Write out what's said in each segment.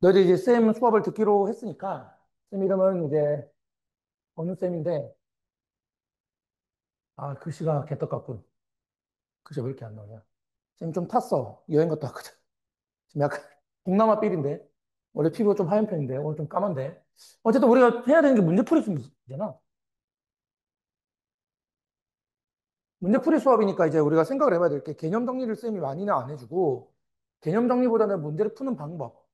너희들 이제 쌤 수업을 듣기로 했으니까, 쌤 이름은 이제 어느 쌤인데, 아, 글씨가 개떡 같군. 글씨가 왜 이렇게 안 나오냐. 쌤 좀 탔어. 여행 갔다 왔거든. 지금 약간 동남아 삘인데, 원래 피부가 좀 하얀 편인데, 오늘 좀 까만데. 어쨌든 우리가 해야 되는 게 문제풀이 수업이잖아. 문제풀이 수업이니까 이제 우리가 생각을 해봐야 될 게 개념 정리를 쌤이 많이는 안 해주고, 개념 정리보다는 문제를 푸는 방법.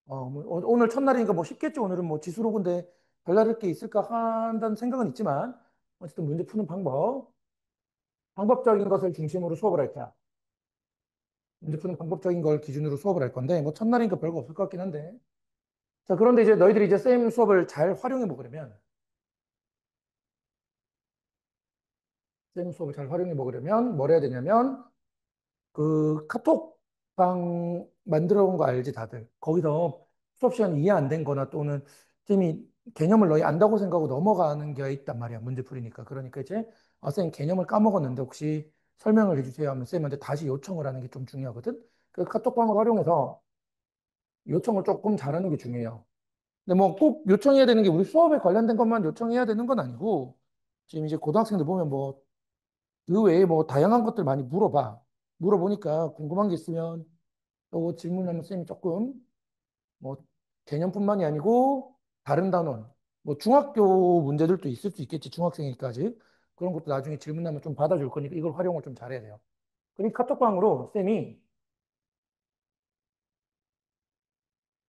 오늘 첫날이니까 뭐 쉽겠지. 오늘은 뭐 지수로군데 별다를 게 있을까 한다는 생각은 있지만, 어쨌든 문제 푸는 방법. 방법적인 것을 중심으로 수업을 할 거야. 문제 푸는 방법적인 걸 기준으로 수업을 할 건데, 뭐 첫날이니까 별거 없을 것 같긴 한데. 자, 그런데 이제 너희들이 이제 쌤 수업을 잘 활용해 보려면, 쌤 수업을 잘 활용해 보려면 뭘 해야 되냐면, 그 카톡방 만들어 온 거 알지, 다들? 거기서 수업 시간 이해 안 된 거나 또는 쌤이 개념을 너희 안다고 생각하고 넘어가는 게 있단 말이야, 문제 풀이니까. 그러니까 이제, 아, 쌤 개념을 까먹었는데 혹시 설명을 해주세요 하면 쌤한테 다시 요청을 하는 게 좀 중요하거든? 그 카톡방을 활용해서 요청을 조금 잘하는 게 중요해요. 근데 뭐 꼭 요청해야 되는 게 우리 수업에 관련된 것만 요청해야 되는 건 아니고 지금 이제 고등학생들 보면 뭐 그 외에 뭐 다양한 것들 많이 물어봐. 물어보니까 궁금한 게 있으면 또 질문하면 쌤이 조금 뭐 개념뿐만이 아니고 다른 단원 뭐 중학교 문제들도 있을 수 있겠지. 중학생이까지 그런 것도 나중에 질문하면 좀 받아줄 거니까 이걸 활용을 좀 잘해야 돼요. 그리고 카톡방으로 쌤이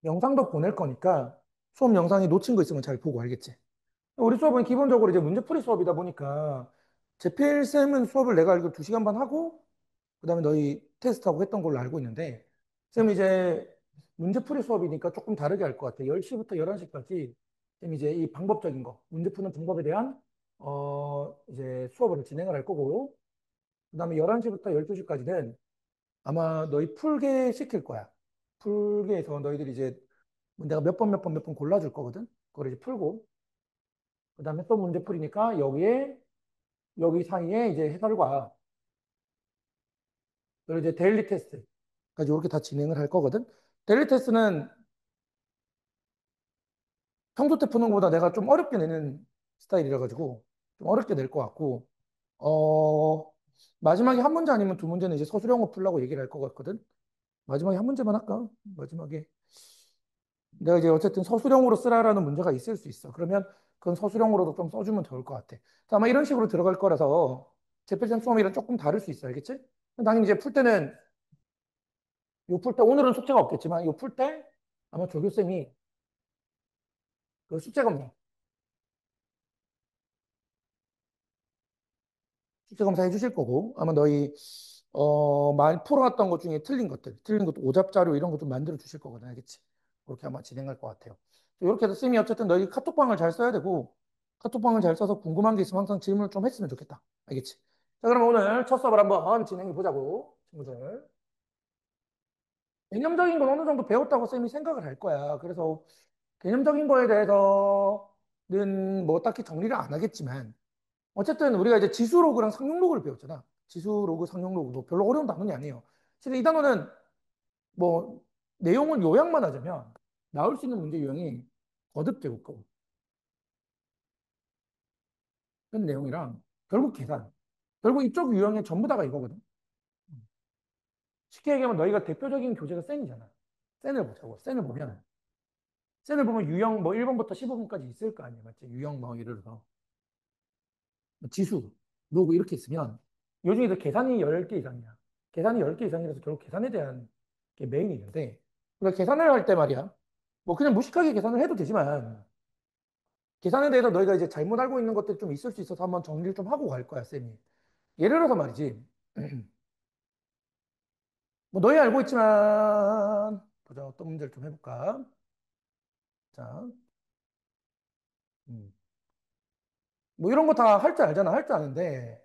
영상도 보낼 거니까 수업 영상에 놓친 거 있으면 잘 보고 알겠지? 우리 수업은 기본적으로 이제 문제풀이 수업이다 보니까 재필 쌤은 수업을 내가 알기로 2시간 반 하고 그다음에 너희 테스트하고 했던 걸로 알고 있는데 쌤 이제 문제풀이 수업이니까 조금 다르게 할 것 같아. 10시부터 11시까지 쌤 이제 이 방법적인 거, 문제 푸는 방법에 대한 이제 수업을 진행을 할 거고 그다음에 11시부터 12시까지는 아마 너희 풀게 시킬 거야. 풀게에서 너희들이 이제 내가 몇 번 골라줄 거거든. 그걸 이제 풀고 그다음에 또 문제 풀이니까 여기 사이에 이제 해설과 그리고 이제 데일리 테스트까지 이렇게 다 진행을 할 거거든. 데일리 테스트는 평소 때 푸는 것보다 내가 좀 어렵게 내는 스타일이라 가지고 좀 어렵게 낼 것 같고 어 마지막에 한 문제 아니면 두 문제는 이제 서술형으로 풀라고 얘기를 할 것 같거든. 마지막에 한 문제만 할까? 마지막에 내가 이제 어쨌든 서술형으로 쓰라라는 문제가 있을 수 있어. 그러면 그건 서술형으로도 좀 써주면 좋을 것 같아. 아마 이런 식으로 들어갈 거라서 재필점 수험이랑 조금 다를 수 있어. 알겠지? 당연히 이제 풀 때는 요 풀 때 오늘은 숙제가 없겠지만 요 풀 때 아마 조교쌤이 그 숙제 검사 해주실 거고 아마 너희 많이 풀어왔던 것 중에 틀린 것도 오잡자료 이런 거 좀 만들어 주실 거거든, 알겠지? 그렇게 아마 진행할 것 같아요. 이렇게 해서 쌤이 어쨌든 너희 카톡방을 잘 써야 되고 카톡방을 잘 써서 궁금한 게 있으면 항상 질문을 좀 했으면 좋겠다, 알겠지? 자, 그럼 오늘 첫 수업을 한번 진행해 보자고, 친구들. 개념적인 건 어느 정도 배웠다고 쌤이 생각을 할 거야. 그래서 개념적인 거에 대해서는 뭐 딱히 정리를 안 하겠지만 어쨌든 우리가 이제 지수로그랑 상용로그를 배웠잖아. 지수로그, 상용로그 뭐 별로 어려운 단원이 아니에요. 사실 이 단원은 뭐 내용을 요약만 하자면 나올 수 있는 문제 유형이 거듭 제곱하고 그런 내용이랑 결국 계산. 결국 이쪽 유형의 전부 다가 이거거든. 쉽게 얘기하면 너희가 대표적인 교재가 센이잖아. 센을 보자고. 센을 보면 유형 뭐 1번부터 15번까지 있을 거 아니야. 맞지? 유형 뭐 예를 들어서 뭐 지수, 로그 이렇게 있으면 요즘에도 계산이 10개 이상이야. 계산이 10개 이상이라서 결국 계산에 대한 게 메인이 있는데 우리가 계산을 할 때 말이야. 뭐 그냥 무식하게 계산을 해도 되지만 계산에 대해서 너희가 이제 잘못 알고 있는 것들이 좀 있을 수 있어서 한번 정리를 좀 하고 갈 거야, 쌤이. 예를 들어서 말이지. 뭐 너희 알고 있지만 보자 어떤 문제를 좀 해볼까? 자, 음. 뭐 이런 거 다 할 줄 알잖아. 할 줄 아는데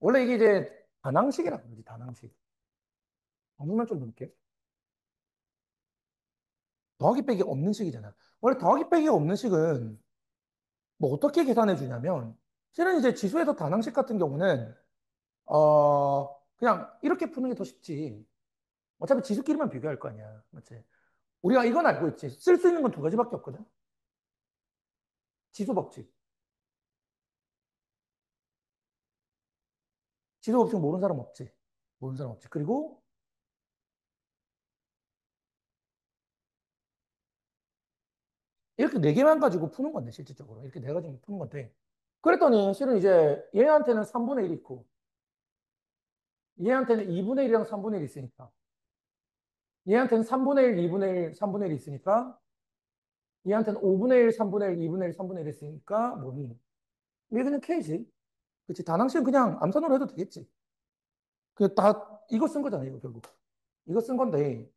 원래 이게 이제 다낭식이라고 그러지, 다낭식. 정말 좀 볼게. 더하기 빼기 없는 식이잖아. 원래 더하기 빼기가 없는 식은 뭐 어떻게 계산해 주냐면 실은 이제 지수에서 다낭식 같은 경우는 그냥 이렇게 푸는 게 더 쉽지. 어차피 지수끼리만 비교할 거 아니야. 맞지? 우리가 이건 알고 있지. 쓸 수 있는 건 두 가지밖에 없거든. 지수 법칙. 지수 법칙 모르는 사람 없지. 모르는 사람 없지. 그리고 이렇게 네 개만 가지고 푸는 건데, 실질적으로. 이렇게 네 가지 푸는 건데. 그랬더니 실은 이제 얘한테는 3분의 1이 있고, 얘한테는 2분의 1이랑 3분의 1이 있으니까. 얘한테는 3분의 1, 2분의 1, 3분의 1이 있으니까. 얘한테는 5분의 1, 3분의 1, 2분의 1, 3분의 1이 있으니까 뭐니? 이게 그냥 K지. 그치. 단항식은 그냥 암산으로 해도 되겠지. 이거 쓴 거잖아, 이거 결국. 이거 쓴 건데.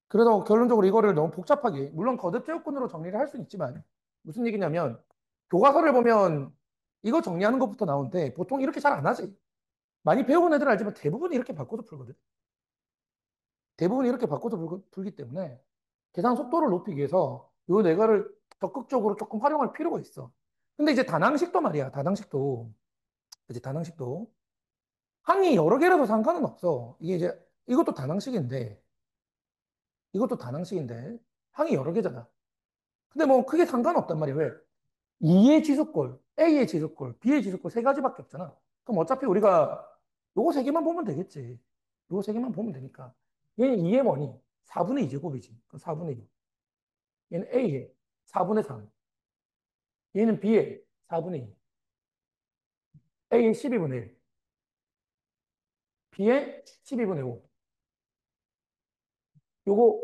그래서 결론적으로 이거를 너무 복잡하게, 물론 거듭 제곱근으로 정리를 할 수는 있지만, 무슨 얘기냐면, 교과서를 보면 이거 정리하는 것부터 나오는데, 보통 이렇게 잘 안 하지. 많이 배워본 애들은 알지만 대부분 이렇게 바꿔서 풀거든. 대부분 이렇게 바꿔서 풀기 때문에, 계산 속도를 높이기 위해서 요 네 가를 적극적으로 조금 활용할 필요가 있어. 근데 이제 다낭식도 말이야, 다낭식도. 이제 다낭식도. 항이 여러 개라도 상관은 없어. 이게 이제, 이것도 다낭식인데, 이것도 다낭식인데, 항이 여러 개잖아. 근데 뭐 크게 상관없단 말이야. 왜? E의 지수꼴, A의 지수꼴, B의 지수꼴 세 가지밖에 없잖아. 그럼 어차피 우리가 요거 세 개만 보면 되겠지. 요거 세 개만 보면 되니까. 얘는 E의 뭐니? 4분의 2 제곱이지. 그 4분의 2. 얘는 A의 4분의 3. 얘는 B의 4분의 2. A의 12분의 1. B의 12분의 5. 요거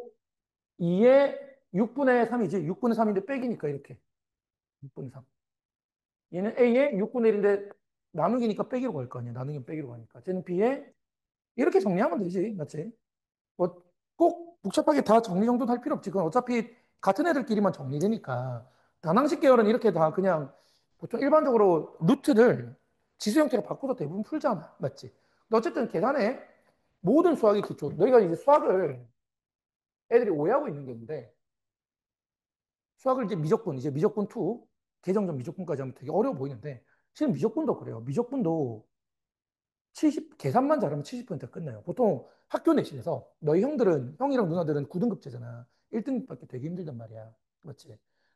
2의 6분의 3이지. 6분의 3인데 빼기니까 이렇게. 6분의 3. 얘는 A의 6분의 1인데 나누기니까 빼기로 갈 거 아니야. 나누기는 빼기로 가니까. 쟤는 B의 이렇게 정리하면 되지. 맞지? 뭐 꼭 복잡하게 다 정리 정도는 할 필요 없지. 그건 어차피 같은 애들끼리만 정리되니까. 다낭식 계열은 이렇게 다 그냥 보통 일반적으로 루트를 지수 형태로 바꿔서 대부분 풀잖아. 맞지? 근데 어쨌든 계산에 모든 수학의 기초. 너희가 이제 수학을 애들이 오해하고 있는 게 있는데 수학을 이제 미적분 2, 계정전 미적분까지 하면 되게 어려워 보이는데 실은 미적분도 그래요. 미적분도 70, 계산만 잘하면 70%가 끝나요. 보통 학교 내신에서 너희 형들은, 형이랑 누나들은 9등급제잖아. 1등급밖에 되게 힘들단 말이야. 맞지?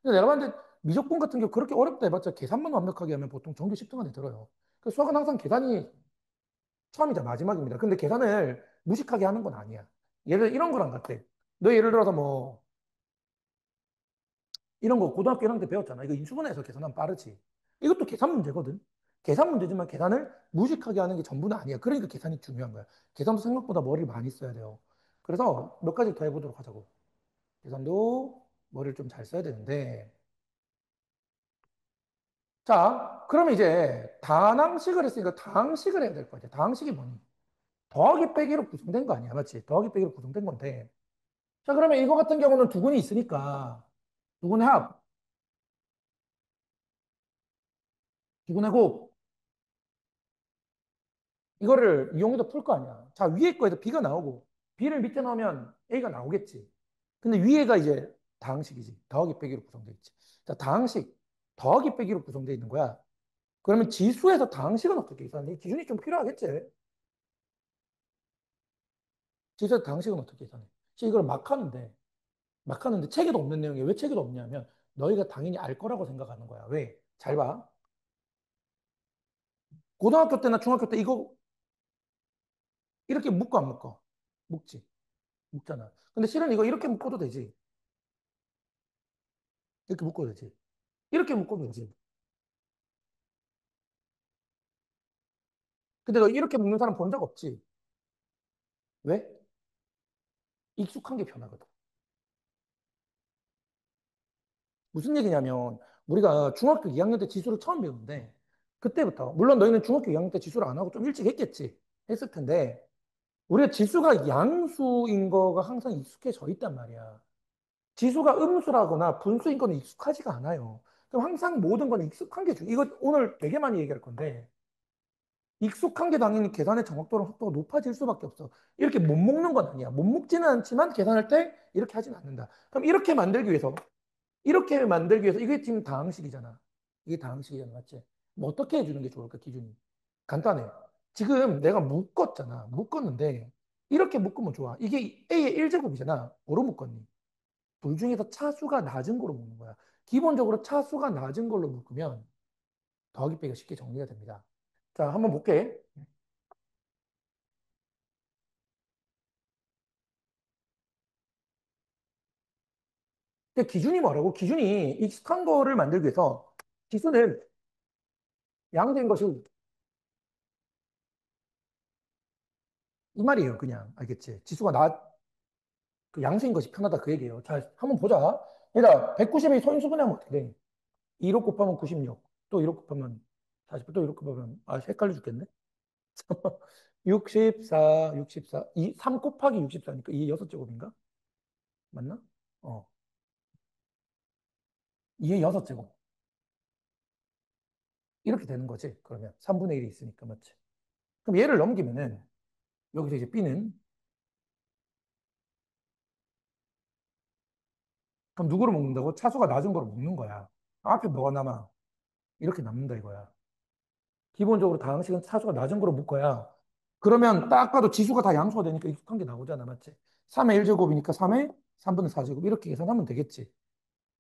근데 내가 봤는데 미적분 같은 경우 그렇게 어렵다 해봤자 계산만 완벽하게 하면 보통 전교 10등 안에 들어요. 그 수학은 항상 계산이 처음이자 마지막입니다. 근데 계산을 무식하게 하는 건 아니야. 예를 들어 이런 거랑 같아. 너 예를 들어서 뭐 이런 거 고등학교 1학년 때 배웠잖아. 이거 인수분해해서 계산하면 빠르지. 이것도 계산 문제거든. 계산 문제지만 계산을 무식하게 하는 게 전부는 아니야. 그러니까 계산이 중요한 거야. 계산도 생각보다 머리를 많이 써야 돼요. 그래서 몇 가지 더 해보도록 하자고. 계산도 머리를 좀 잘 써야 되는데. 자, 그러면 이제 다항식을 했으니까 다항식을 해야 될 거 아니야. 다항식이 뭐니? 더하기 빼기로 구성된 거 아니야. 맞지? 더하기 빼기로 구성된 건데. 자, 그러면 이거 같은 경우는 두근이 있으니까 두근의 합, 두근의 곱, 이거를 이용해서 풀 거 아니야. 자, 위에 거에서 B가 나오고, B를 밑에 넣으면 A가 나오겠지. 근데 위에가 이제 다항식이지. 더하기 빼기로 구성되어 있지. 자, 다항식, 더하기 빼기로 구성되어 있는 거야. 그러면 지수에서 다항식은 어떻게 계산해? 기준이 좀 필요하겠지. 지수에서 다항식은 어떻게 계산해? 지금 이걸 막 하는데 책에도 없는 내용이 왜 책에도 없냐면, 너희가 당연히 알 거라고 생각하는 거야. 왜? 잘 봐. 고등학교 때나 중학교 때 이거 이렇게 묶어 안 묶어? 묶지. 묶잖아. 근데 실은 이거 이렇게 묶어도 되지. 이렇게 묶어도 되지. 이렇게 묶어도 되지. 근데 너 이렇게 묶는 사람 본 적 없지? 왜? 익숙한 게 편하거든. 무슨 얘기냐면, 우리가 중학교 2학년 때 지수를 처음 배우는데, 그때부터, 물론 너희는 중학교 2학년 때 지수를 안 하고 좀 일찍 했겠지. 했을 텐데, 우리가 지수가 양수인 거가 항상 익숙해져 있단 말이야. 지수가 음수라거나 분수인 거는 익숙하지가 않아요. 그럼 항상 모든 건 익숙한 게 이거 오늘 되게 많이 얘기할 건데, 익숙한 게 당연히 계산의 정확도랑 속도가 높아질 수밖에 없어. 이렇게 못 먹는 건 아니야. 못 먹지는 않지만 계산할 때 이렇게 하진 않는다. 그럼 이렇게 만들기 위해서, 이게 지금 다항식이잖아. 이게 다항식이잖아. 맞지? 뭐 어떻게 해주는 게 좋을까, 기준이? 간단해. 지금 내가 묶었잖아. 묶었는데, 이렇게 묶으면 좋아. 이게 A의 1제곱이잖아. 뭐로 묶었니? 둘 중에서 차수가 낮은 걸로 묶는 거야. 기본적으로 차수가 낮은 걸로 묶으면 더하기 빼기가 쉽게 정리가 됩니다. 자, 한번 볼게. 근데 기준이 뭐라고? 기준이 익숙한 거를 만들기 위해서 지수는 양수인 것이 이 말이에요, 그냥. 알겠지? 지수가 그 양수인 것이 편하다 그 얘기예요. 자, 한번 보자. 얘들아, 190이 소인수분해하면 어떻게 돼? 2로 곱하면 96, 또 2로 곱하면 40, 또 2로 곱하면, 아, 헷갈려 죽겠네. 64, 64, 3 곱하기 64니까 이게 6제곱인가? 맞나? 어, 이게 6제곱. 이렇게 되는 거지, 그러면. 3분의 1이 있으니까, 맞지? 그럼 얘를 넘기면은, 여기서 이제 B는, 그럼 누구를 먹는다고? 차수가 낮은 거로 먹는 거야. 앞에 뭐가 남아? 이렇게 남는다 이거야. 기본적으로 다항식은 차수가 낮은 거로 묶어야. 그러면 딱 봐도 지수가 다 양수가 되니까 익숙한 게 나오잖아, 맞지? 3의 1제곱이니까 3의 3분의 4제곱 이렇게 계산하면 되겠지.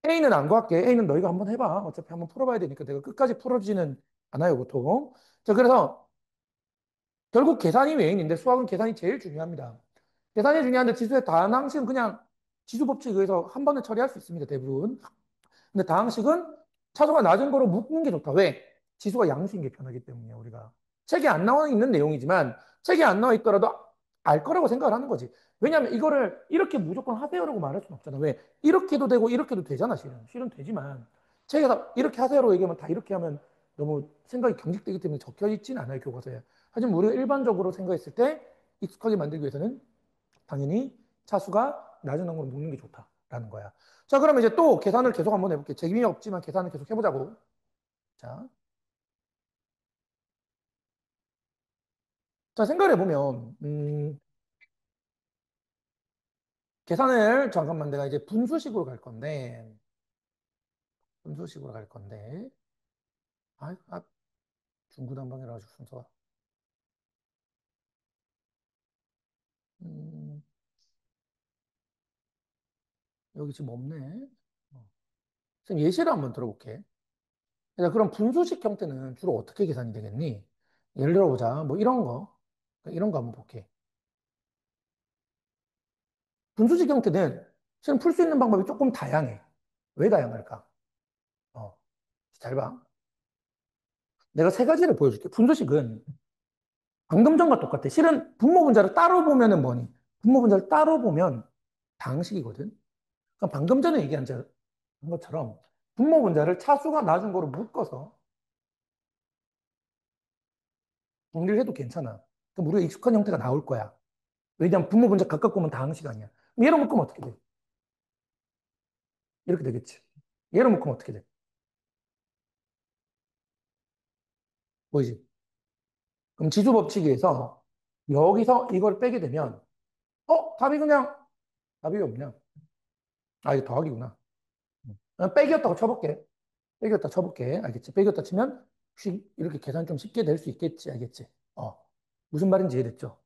A는 안 구할게. A는 너희가 한번 해봐. 어차피 한번 풀어봐야 되니까 내가 끝까지 풀어지는 않아요, 보통. 자, 그래서 결국 계산이 메인인데 수학은 계산이 제일 중요합니다. 계산이 중요한데 지수의 다항식은 그냥 지수 법칙에 의해서 한 번에 처리할 수 있습니다, 대부분. 근데 다항식은 차수가 낮은 거로 묶는 게 좋다. 왜? 지수가 양수인 게 편하기 때문이에요, 우리가. 책에 안 나와 있는 내용이지만 책에 안 나와 있더라도 알 거라고 생각을 하는 거지. 왜냐하면 이거를 이렇게 무조건 하세요라고 말할 수는 없잖아. 왜? 이렇게도 되고 이렇게도 되잖아, 실은. 실은 되지만 책에서 이렇게 하세요라고 얘기하면 다 이렇게 하면 너무 생각이 경직되기 때문에 적혀 있지는 않아요, 교과서에. 하지만 우리가 일반적으로 생각했을 때 익숙하게 만들기 위해서는 당연히 차수가 낮은 항으로 묶는 게 좋다라는 거야. 자, 그러면 이제 또 계산을 계속 한번 해볼게. 재미없지만 계산을 계속 해보자고. 자, 자 생각해보면, 계산을 잠깐만 내가 이제 분수식으로 갈 건데, 분수식으로 갈 건데, 중구난방이라 가지고 순서가. 음, 여기 지금 없네. 어. 선생님 예시를 한번 들어볼게. 자, 그럼 분수식 형태는 주로 어떻게 계산이 되겠니? 예를 들어보자. 뭐 이런 거. 이런 거 한번 볼게. 분수식 형태는 실은 풀 수 있는 방법이 조금 다양해. 왜 다양할까? 어, 잘 봐. 내가 세 가지를 보여줄게. 분수식은 방금 전과 똑같아. 실은 분모 분자를 따로 보면은 뭐니? 분모 분자를 따로 보면 방식이거든. 그럼 방금 전에 얘기한 것처럼 분모 분자를 차수가 낮은 거로 묶어서 정리를 해도 괜찮아. 그럼 우리가 익숙한 형태가 나올 거야. 왜냐하면 분모 분자 각각 보면 다항식 아니야. 그럼 얘로 묶으면 어떻게 돼? 이렇게 되겠지. 얘로 묶으면 어떻게 돼? 보이지? 그럼 지수 법칙에 의해서 여기서 이걸 빼게 되면 답이 그냥 답이 없냐? 아, 이거 더하기구나. 빼기였다고 쳐볼게. 빼기였다 쳐볼게. 알겠지? 빼기였다 치면 혹시 이렇게 계산 좀 쉽게 될 수 있겠지? 알겠지? 무슨 말인지 이해됐죠?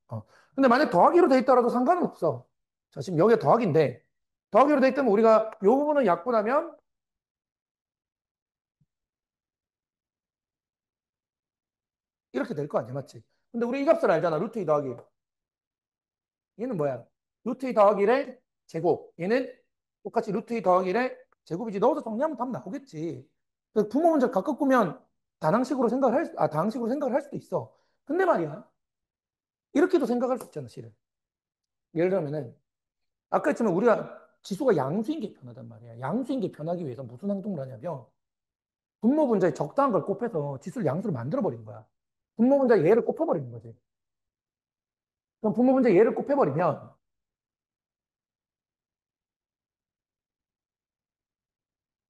근데 만약 더하기로 돼 있더라도 상관은 없어. 자, 지금 여기가 더하기인데 더하기로 돼 있다면 우리가 이 부분을 약분하면 이렇게 될 거 아니야, 맞지? 근데 우리 이 값을 알잖아. 루트 2 더하기. 얘는 뭐야? 루트 2 더하기 의 제곱. 얘는 똑같이 루트 2 더하기 의 제곱이지. 넣어서 정리하면 답 나오겠지. 그래서 부모 문제 각각 꾸면 다항식으로 생각을 할 수도 있어. 근데 말이야. 이렇게도 생각할 수 있잖아, 실은. 예를 들면은, 아까 했지만 우리가 지수가 양수인 게 편하단 말이야. 양수인 게 편하기 위해서 무슨 행동을 하냐면, 분모 분자에 적당한 걸 곱해서 지수를 양수로 만들어버린 거야. 분모 분자에 얘를 곱해버리는 거지. 그럼 분모 분자에 얘를 곱해버리면,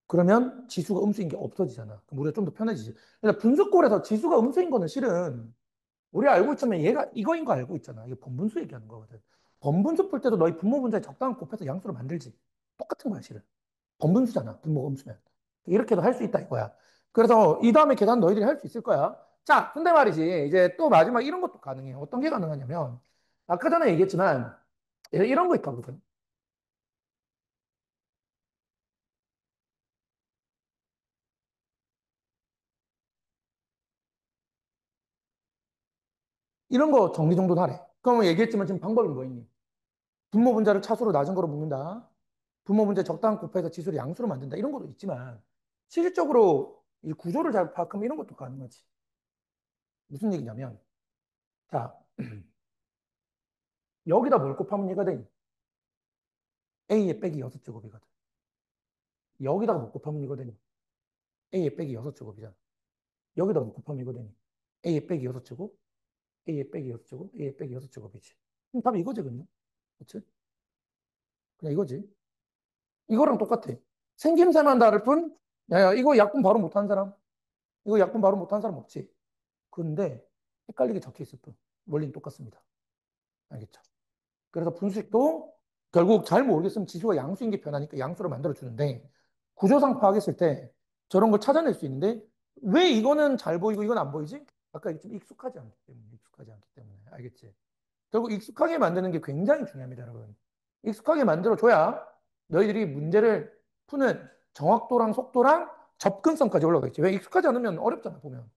그러면 지수가 음수인 게 없어지잖아. 그럼 우리가 좀 더 편해지지. 그러니까 분수꼴에서 지수가 음수인 거는 실은 우리가 알고 있자면 얘가 이거인 거 알고 있잖아. 이게 번분수 얘기하는 거거든. 번분수 풀 때도 너희 분모 분자에 적당한 곱해서 양수로 만들지. 똑같은 거야, 실은. 번분수잖아. 분모가 음수면. 이렇게도 할 수 있다 이거야. 그래서 이 다음에 계산 너희들이 할 수 있을 거야. 자, 근데 말이지. 이제 또 마지막 이런 것도 가능해. 어떤 게 가능하냐면 아까 전에 얘기했지만 이런 거 있거든. 이런 거 정리정돈 하래. 그러면 얘기했지만 지금 방법이 뭐 있니? 분모 분자를 차수로 낮은 거로 묶는다. 분모 분자 적당한 곱해서 지수를 양수로 만든다. 이런 것도 있지만 실질적으로 이 구조를 잘 파악하면 이런 것도 가능하지. 무슨 얘기냐면 자 여기다 뭘 곱하면 얘가 돼? A에 빼기 6제곱이거든. 여기다가 못 곱하면 이거 되니? A에 빼기 6제곱이잖아. 여기다 못 곱하면 이거 되니? A에 빼기 6제곱, A에 빼기 6제곱, A에 빼기 6제곱이지. 그럼 답이 이거지, 그냥. 그치? 그냥 이거지. 이거랑 똑같아. 생김새만 다를 뿐, 야, 야, 이거 약분 바로 못하는 사람? 이거 약분 바로 못하는 사람 없지? 근데 헷갈리게 적혀 있을 뿐. 원리는 똑같습니다. 알겠죠? 그래서 분수식도 결국 잘 모르겠으면 지수가 양수인 게 편하니까 양수로 만들어 주는데 구조상 파악했을 때 저런 걸 찾아낼 수 있는데 왜 이거는 잘 보이고 이건 안 보이지? 아까 좀 익숙하지 않기 때문에 알겠지? 결국 익숙하게 만드는 게 굉장히 중요합니다, 여러분. 익숙하게 만들어 줘야 너희들이 문제를 푸는 정확도랑 속도랑 접근성까지 올라가 있지. 왜 익숙하지 않으면 어렵잖아, 보면.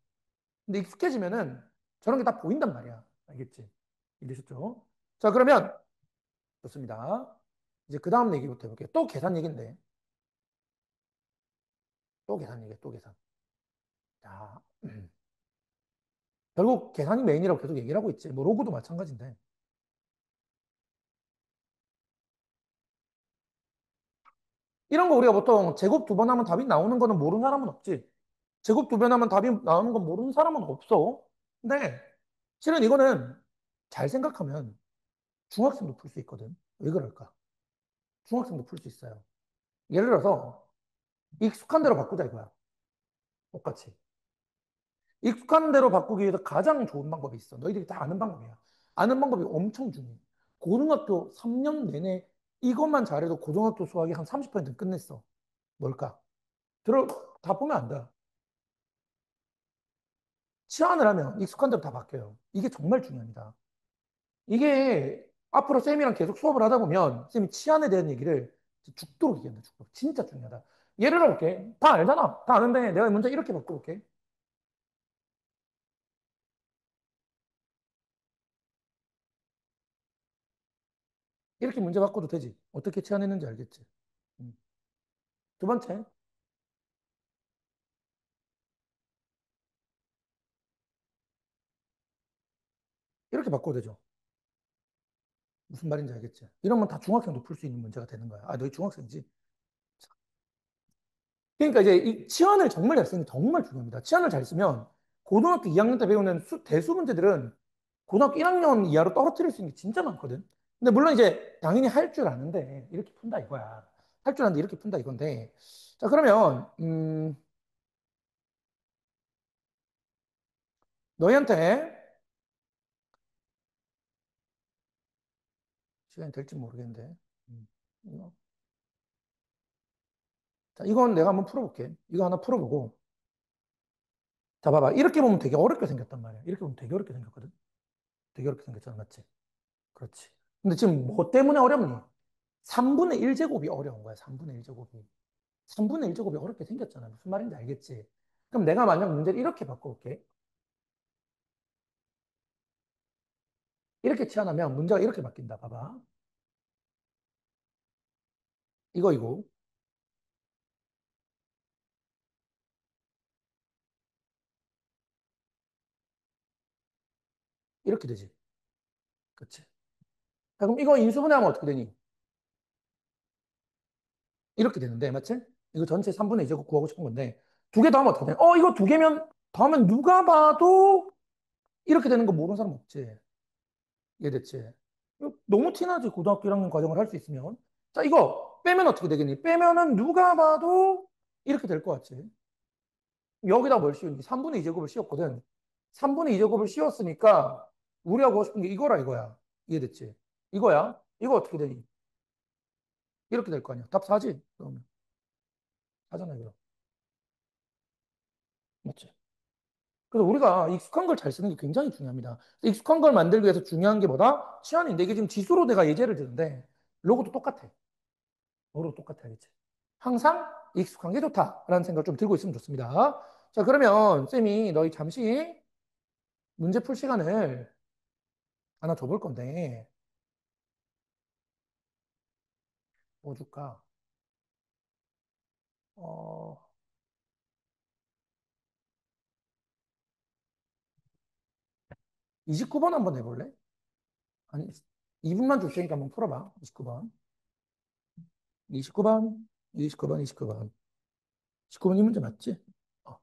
근데 익숙해지면은 저런 게 다 보인단 말이야. 알겠지? 이해되셨죠? 자, 그러면 좋습니다. 이제 그 다음 얘기부터 해볼게요. 또 계산 얘기인데. 또 계산 얘기야, 또 계산. 자, 결국 계산이 메인이라고 계속 얘기를 하고 있지. 뭐 로그도 마찬가지인데. 이런 거 우리가 보통 제곱 두 번 하면 답이 나오는 거는 모르는 사람은 없지. 제곱 두 번 하면 답이 나오는 건 모르는 사람은 없어. 근데 실은 이거는 잘 생각하면 중학생도 풀 수 있거든. 왜 그럴까? 중학생도 풀 수 있어요. 예를 들어서 익숙한 대로 바꾸자 이거야. 똑같이. 익숙한 대로 바꾸기 위해서 가장 좋은 방법이 있어. 너희들이 다 아는 방법이야. 아는 방법이 엄청 중요해. 고등학교 3년 내내 이것만 잘해도 고등학교 수학이 한 30%는 끝냈어. 뭘까? 들어, 다 보면 안다. 치환을 하면 익숙한 대로 다 바뀌어요. 이게 정말 중요합니다. 이게 앞으로 쌤이랑 계속 수업을 하다 보면 쌤이 치안에 대한 얘기를 죽도록 얘기한다. 죽도록. 진짜 중요하다. 예를 들어볼게. 다 알잖아. 다 아는데 내가 문제 이렇게 바꿔볼게. 이렇게 문제 바꿔도 되지. 어떻게 치환했는지 알겠지. 음. 두 번째. 이렇게 바꿔도 되죠. 무슨 말인지 알겠지? 이러면 다 중학생도 풀 수 있는 문제가 되는 거야. 아, 너희 중학생이지? 그러니까 이제 이 치안을 정말 잘 쓰는 게 정말 중요합니다. 치안을 잘 쓰면 고등학교 2학년 때 배우는 대수 문제들은 고등학교 1학년 이하로 떨어뜨릴 수 있는 게 진짜 많거든. 근데 물론 이제 당연히 할 줄 아는데 이렇게 푼다 이거야. 할 줄 아는데 이렇게 푼다 이건데. 자, 그러면 너희한테 시간이 될지 모르겠는데. 음, 이거. 자, 이건 내가 한번 풀어볼게. 이거 하나 풀어보고. 자, 봐봐. 이렇게 보면 되게 어렵게 생겼단 말이야. 이렇게 보면 되게 어렵게 생겼거든. 되게 어렵게 생겼잖아, 맞지? 그렇지. 근데 지금 뭐 때문에 어렵니? 3분의 1제곱이 어려운 거야, 3분의 1제곱이. 3분의 1제곱이 어렵게 생겼잖아. 무슨 말인지 알겠지? 그럼 내가 만약 문제를 이렇게 바꿔볼게. 이렇게 치환하면 문제가 이렇게 바뀐다. 봐봐. 이거. 이렇게 되지. 그렇지. 자, 그럼 이거 인수분해하면 어떻게 되니? 이렇게 되는데, 맞지? 이거 전체 3분의 2제곱 구하고 싶은 건데, 두 개 더하면 어떻게 되니? 이거 두 개면, 더하면 누가 봐도 이렇게 되는 거 모르는 사람 없지. 이해됐지? 이거 너무 티나지, 고등학교 1학년 과정을 할 수 있으면. 자, 이거 빼면 어떻게 되겠니? 빼면은 누가 봐도 이렇게 될 것 같지. 여기다 뭘 씌우니? 3분의 2제곱을 씌웠거든. 3분의 2제곱을 씌웠으니까 우리가 보고 싶은 게 이거라 이거야. 이해됐지? 이거야. 이거 어떻게 되니? 이렇게 될 거 아니야. 답 4지? 그러면. 4잖아, 이거. 맞지? 그래서 우리가 익숙한 걸 잘 쓰는 게 굉장히 중요합니다. 익숙한 걸 만들기 위해서 중요한 게 뭐다? 치안인데 이게 지금 지수로 내가 예제를 드는데 로고도 똑같아. 로고도 똑같아, 알겠지? 항상 익숙한 게 좋다라는 생각을 좀 들고 있으면 좋습니다. 자, 그러면 쌤이 너희 잠시 문제 풀 시간을 하나 줘볼 건데, 뭐 줄까? 어, 29번 한번 해볼래? 아니, 2분만 줄 테니까 한번 풀어봐. 29번. 29번, 29번, 29번. 19번 이 문제 맞지? 어.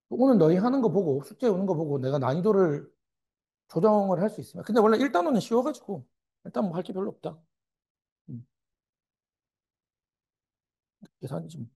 오늘 너희 하는 거 보고, 숙제 오는 거 보고 내가 난이도를 조정을 할 수 있으면. 근데 원래 1단원은 쉬워가지고, 일단 뭐 할 게 별로 없다. 음, 계산이 좀.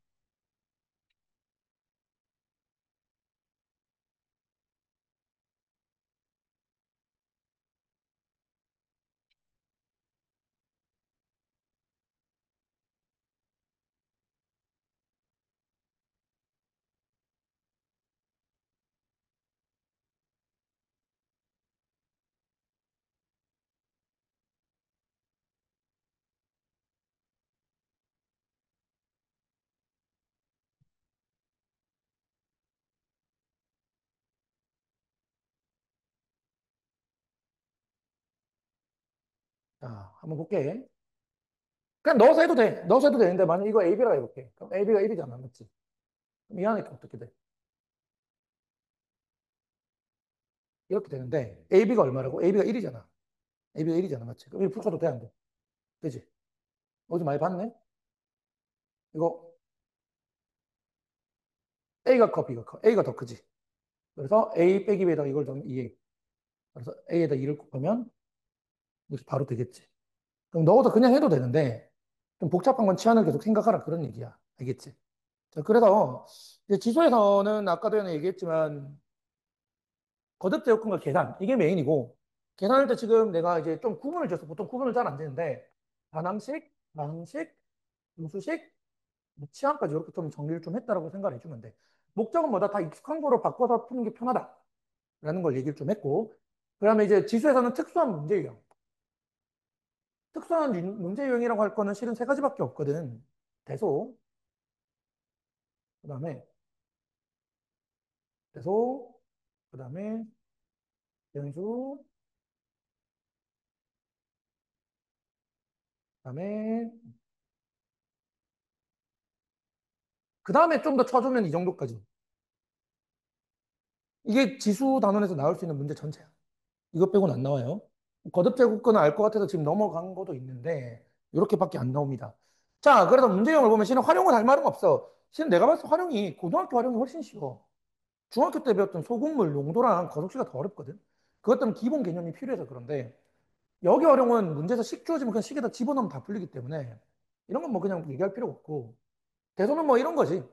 자, 한번 볼게. 그냥 넣어서 해도 돼. 넣어서 해도 되는데, 만약 이거 AB라 해볼게. 그럼 AB가 1이잖아. 맞지? 그럼 이 안에 어떻게 돼? 이렇게 되는데, AB가 얼마라고? AB가 1이잖아. AB가 1이잖아. 맞지? 그럼 이거 붙여도 돼, 안 돼? 그지? 어제 많이 봤네? 이거 A가 커, B가 커. A가 더 크지? 그래서 A 빼기 B에다가 이걸 더하면 2A. 그래서 A에다 2를 곱하면 이렇게 바로 되겠지. 그럼 넣어서 그냥 해도 되는데, 좀 복잡한 건 치안을 계속 생각하라. 그런 얘기야. 알겠지? 자, 그래서 이제 지수에서는 아까도 전에 얘기했지만, 거듭 제곱근과 계산, 이게 메인이고, 계산할 때 지금 내가 이제 좀 구분을 줘서 보통 구분을 잘 안 되는데, 반항식, 나항식, 음수식, 치항까지 이렇게 좀 정리를 좀 했다라고 생각을 해주면 돼. 목적은 뭐다? 다 익숙한 거로 바꿔서 푸는 게 편하다라는 걸 얘기를 좀 했고, 그 다음에 이제 지수에서는 특수한 문제 유형. 특수한 문제 유형이라고 할 거는 실은 세 가지밖에 없거든. 대소, 그 다음에 대소, 그 다음에 변수, 그 다음에 좀 더 쳐주면 이 정도까지. 이게 지수 단원에서 나올 수 있는 문제 전체야. 이것 빼고는 안 나와요. 거듭제곱근은 알 것 같아서 지금 넘어간 것도 있는데 이렇게밖에 안 나옵니다. 자, 그래서 문제형을 보면 실은 활용은 할 말은 없어. 실은 내가 봤을 때 활용이 고등학교 활용이 훨씬 쉬워. 중학교 때 배웠던 소금물, 용도랑 거속시가 더 어렵거든. 그것 때문에 기본 개념이 필요해서 그런데 여기 활용은 문제에서 식 주어지면 그냥 식에다 집어넣으면 다 풀리기 때문에 이런 건 뭐 그냥 얘기할 필요가 없고 대소는 뭐 이런 거지.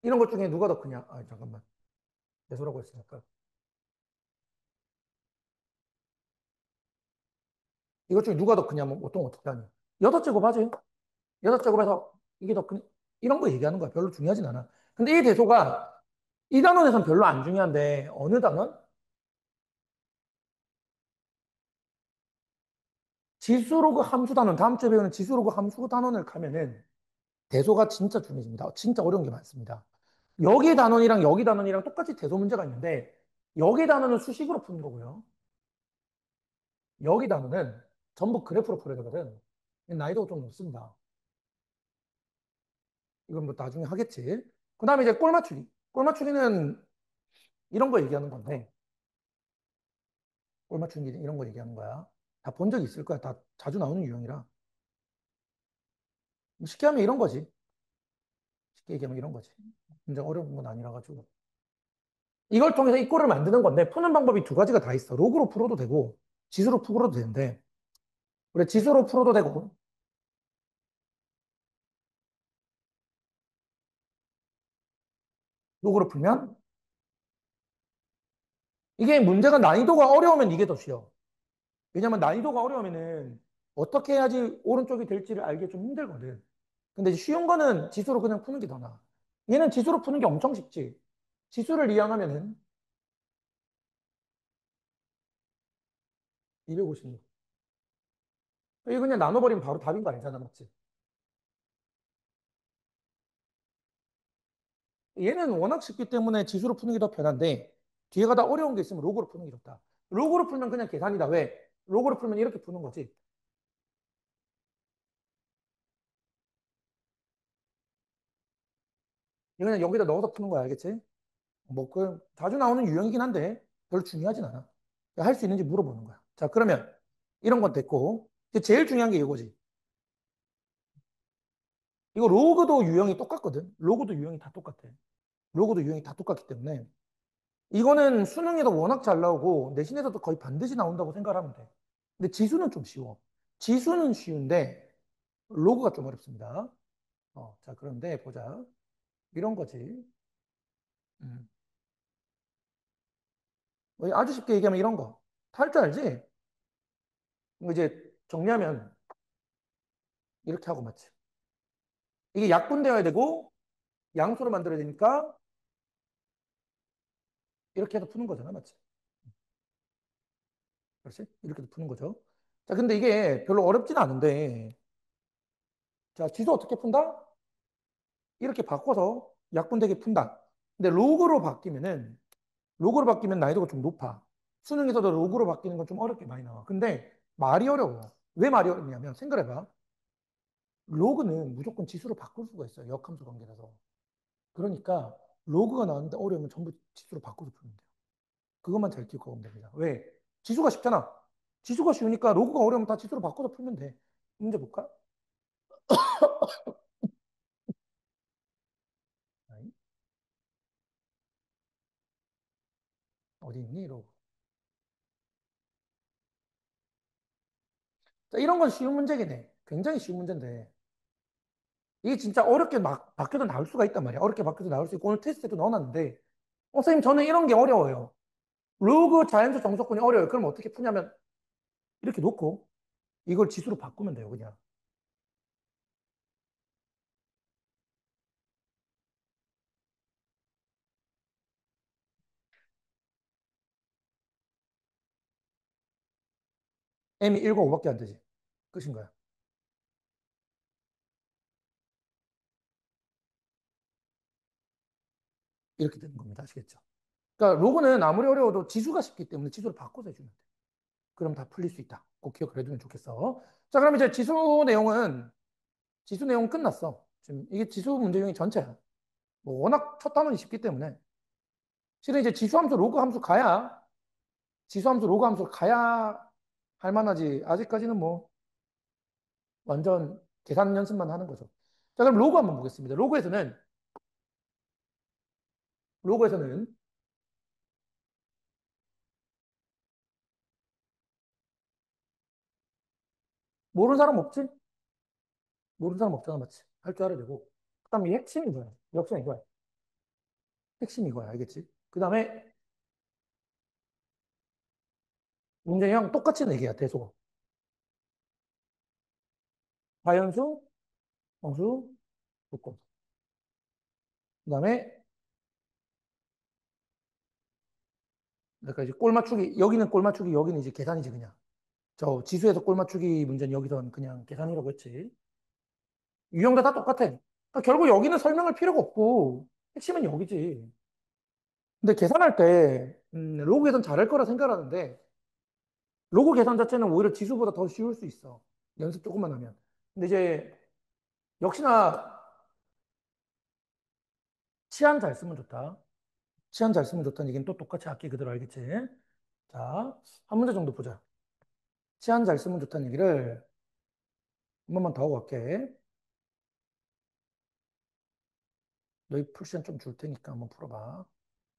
이런 것 중에 누가 더 크냐? 아, 잠깐만. 대소라고 했으니까. 이것 중에 누가 더 크냐면 보통 어떻게 하냐. 여섯 제곱 하지? 여섯 제곱에서 이게 더 큰, 이런 거 얘기하는 거야. 별로 중요하진 않아. 근데 이 대소가 이 단원에서는 별로 안 중요한데 어느 단원? 지수로그 함수 단원. 다음 주에 배우는 지수로그 함수 단원을 가면은 대소가 진짜 중요해집니다. 진짜 어려운 게 많습니다. 여기 단원이랑 여기 단원이랑 똑같이 대소 문제가 있는데 여기 단원은 수식으로 푸는 거고요. 여기 단원은 전부 그래프로 풀어야 되거든. 난이도가 좀 높습니다. 이건 뭐 나중에 하겠지. 그 다음에 이제 꼴 맞추기. 꼴 맞추기는 이런 거 얘기하는 건데, 꼴 맞추기 이런 거 얘기하는 거야. 다 본 적 있을 거야. 다 자주 나오는 유형이라. 쉽게 하면 이런 거지. 쉽게 얘기하면 이런 거지. 굉장히 어려운 건 아니라 가지고. 이걸 통해서 이 꼴을 만드는 건데, 푸는 방법이 두 가지가 다 있어. 로그로 풀어도 되고, 지수로 풀어도 되는데, 그래, 지수로 풀어도 되고, 로그로 풀면, 이게 문제가 난이도가 어려우면 이게 더 쉬워. 왜냐면 난이도가 어려우면은 어떻게 해야지 오른쪽이 될지를 알기 좀 힘들거든. 근데 이제 쉬운 거는 지수로 그냥 푸는 게 더 나아. 얘는 지수로 푸는 게 엄청 쉽지. 지수를 이항하면은 256. 이거 그냥 나눠버리면 바로 답인 거 아니잖아, 맞지? 얘는 워낙 쉽기 때문에 지수로 푸는 게 더 편한데 뒤에 가다 어려운 게 있으면 로그로 푸는 게 좋다. 로그로 풀면 그냥 계산이다. 왜? 로그로 풀면 이렇게 푸는 거지. 이거 그냥 여기다 넣어서 푸는 거야, 알겠지? 뭐, 그 자주 나오는 유형이긴 한데 별로 중요하진 않아. 할 수 있는지 물어보는 거야. 자, 그러면 이런 건 됐고 이제 제일 중요한 게 이거지. 이거 로그도 유형이 똑같거든. 로그도 유형이 다 똑같아. 로그도 유형이 다 똑같기 때문에 이거는 수능에도 워낙 잘 나오고 내신에서도 거의 반드시 나온다고 생각하면 돼. 근데 지수는 좀 쉬워. 지수는 쉬운데 로그가 좀 어렵습니다. 자, 그런데 보자. 이런 거지. 음. 아주 쉽게 얘기하면 이런 거. 할 줄 알지? 이거 이제 정리하면 이렇게 하고 맞지. 이게 약분되어야 되고 양수로 만들어야 되니까 이렇게 해서 푸는 거잖아. 맞지? 그렇지? 이렇게 해서 푸는 거죠. 자, 근데 이게 별로 어렵진 않은데 자, 지수 어떻게 푼다? 이렇게 바꿔서 약분되게 푼다. 근데 로그로 바뀌면 난이도가 좀 높아. 수능에서도 로그로 바뀌는 건 좀 어렵게 많이 나와. 근데 말이 어려워. 왜 말이 어렵냐면 생각해봐. 로그는 무조건 지수로 바꿀 수가 있어요. 역함수 관계라서. 그러니까 로그가 나왔는데 어려우면 전부 지수로 바꿔서 풀면 돼요. 그것만 잘 기억하고 오면 됩니다. 왜? 지수가 쉽잖아. 지수가 쉬우니까 로그가 어려우면 다 지수로 바꿔서 풀면 돼. 문제 볼까? 어디 있니? 로그. 자, 이런 건 쉬운 문제긴 해. 굉장히 쉬운 문제인데. 이게 진짜 어렵게 막 바뀌어도 나올 수가 있단 말이야. 어렵게 바뀌어도 나올 수 있고, 오늘 테스트에도 넣어놨는데, 선생님, 저는 이런 게 어려워요. 로그 자연수 정석분이 어려워요. 그럼 어떻게 푸냐면, 이렇게 놓고, 이걸 지수로 바꾸면 돼요, 그냥. m이 1과 5밖에 안 되지. 끝인 거야. 이렇게 되는 겁니다. 아시겠죠? 그러니까 로그는 아무리 어려워도 지수가 쉽기 때문에 지수를 바꿔서 해주면 돼. 그럼 다 풀릴 수 있다. 꼭 기억을 해두면 좋겠어. 자, 그럼 이제 지수 내용은 끝났어. 지금 이게 지수 문제용이 전체야. 뭐 워낙 첫 단원이 쉽기 때문에. 실은 이제 지수 함수 로그 함수를 가야 할 만하지. 아직까지는 뭐 완전 계산 연습만 하는 거죠. 자, 그럼 로그 한번 보겠습니다. 로그에서는 모르는 사람 없지? 모르는 사람 없잖아, 맞지? 할 줄 알아야 되고. 그다음에 핵심이 뭐야? 역시 이거야. 핵심이 이거야, 알겠지? 그다음에 문제형 똑같이 내기야, 대소. 자연수, 정수, 조건. 그다음에 그러니까 이제 꼴 맞추기, 여기는 꼴 맞추기, 여기는 이제 계산이지 그냥. 저 지수에서 꼴 맞추기 문제는 여기선 그냥 계산이라고 했지. 유형도 다 똑같아. 그러니까 결국 여기는 설명할 필요가 없고 핵심은 여기지. 근데 계산할 때 로그 계산 잘할 거라 생각하는데 로그 계산 자체는 오히려 지수보다 더 쉬울 수 있어. 연습 조금만 하면. 근데 이제 역시나 치안 잘 쓰면 좋다. 치안 잘 쓰면 좋다는 얘기는 또 똑같이 악기 그대로 알겠지? 자, 한 문제 정도 보자. 치안 잘 쓰면 좋다는 얘기를 한 번만 더 하고 갈게. 너희 풀 시간 좀 줄 테니까 한번 풀어봐.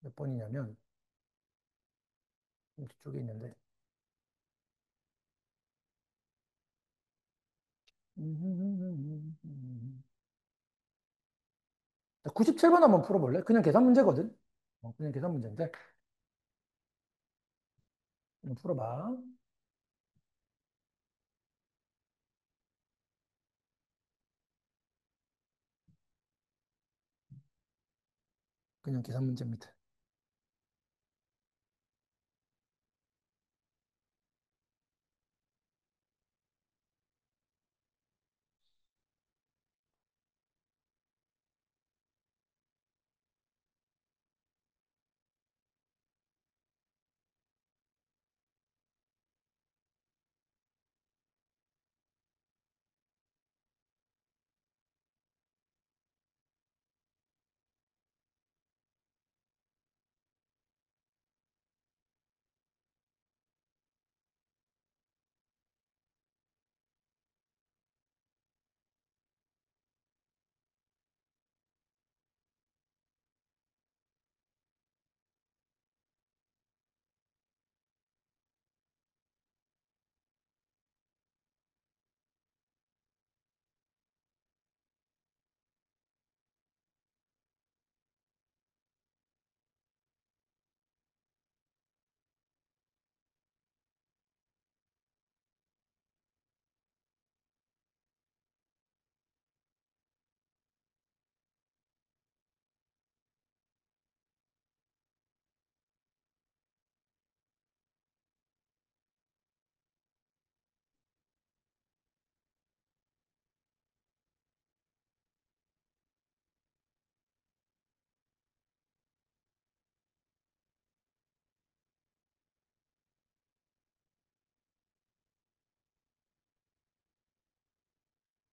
몇 번이냐면, 이쪽에 있는데. 97번 한번 풀어볼래? 그냥 계산 문제거든? 그냥 계산 문제인데. 그냥 풀어봐. 그냥 계산 문제입니다.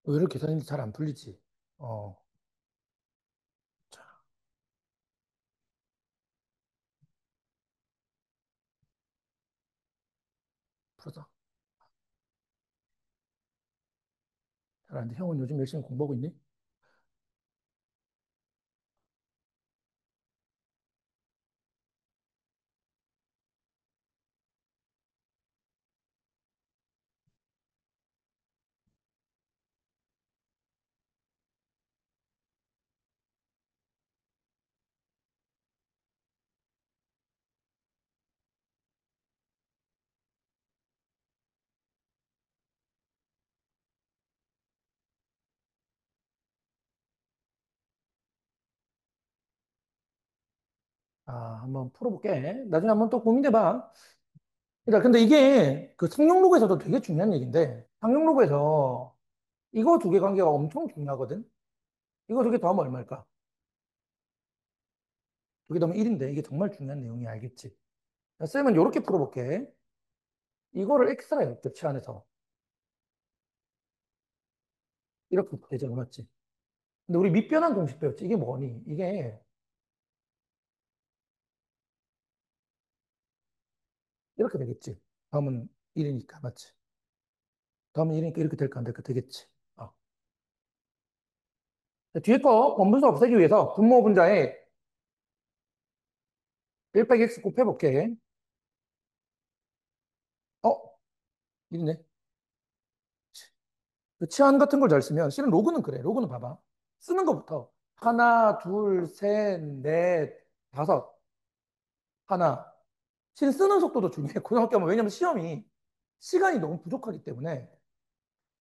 의외로 계산이 잘 안 풀리지. 어, 자, 풀어서. 잘하는데 형은 요즘 열심히 공부하고 있니? 아, 한번 풀어볼게. 나중에 한번 또 고민해봐. 그러니까 근데 이게 그 상용로그에서도 되게 중요한 얘기인데, 상용로그에서 이거 두 개 관계가 엄청 중요하거든? 이거 두 개 더하면 얼마일까? 두 개 더하면 1인데, 이게 정말 중요한 내용이 알겠지? 자, 쌤은 이렇게 풀어볼게. 이거를 x라 해, 겹치 안에서. 이렇게 되잖아, 맞지? 근데 우리 밑변환 공식 배웠지? 이게 뭐니? 이게 이렇게 되겠지? 다음은 1이니까, 맞지? 다음은 1이니까 이렇게 될까, 안 될까? 되겠지? 어. 자, 뒤에 거 번분수 없애기 위해서 분모 분자에 1 빼기 x 곱해볼게. 어? 1이네. 그 치안 같은 걸 잘 쓰면, 실은 로그는 그래. 로그는 봐봐. 쓰는 것부터. 하나, 둘, 셋, 넷, 다섯. 하나. 실 쓰는 속도도 중요해. 고등학교 하면 왜냐면 시험이 시간이 너무 부족하기 때문에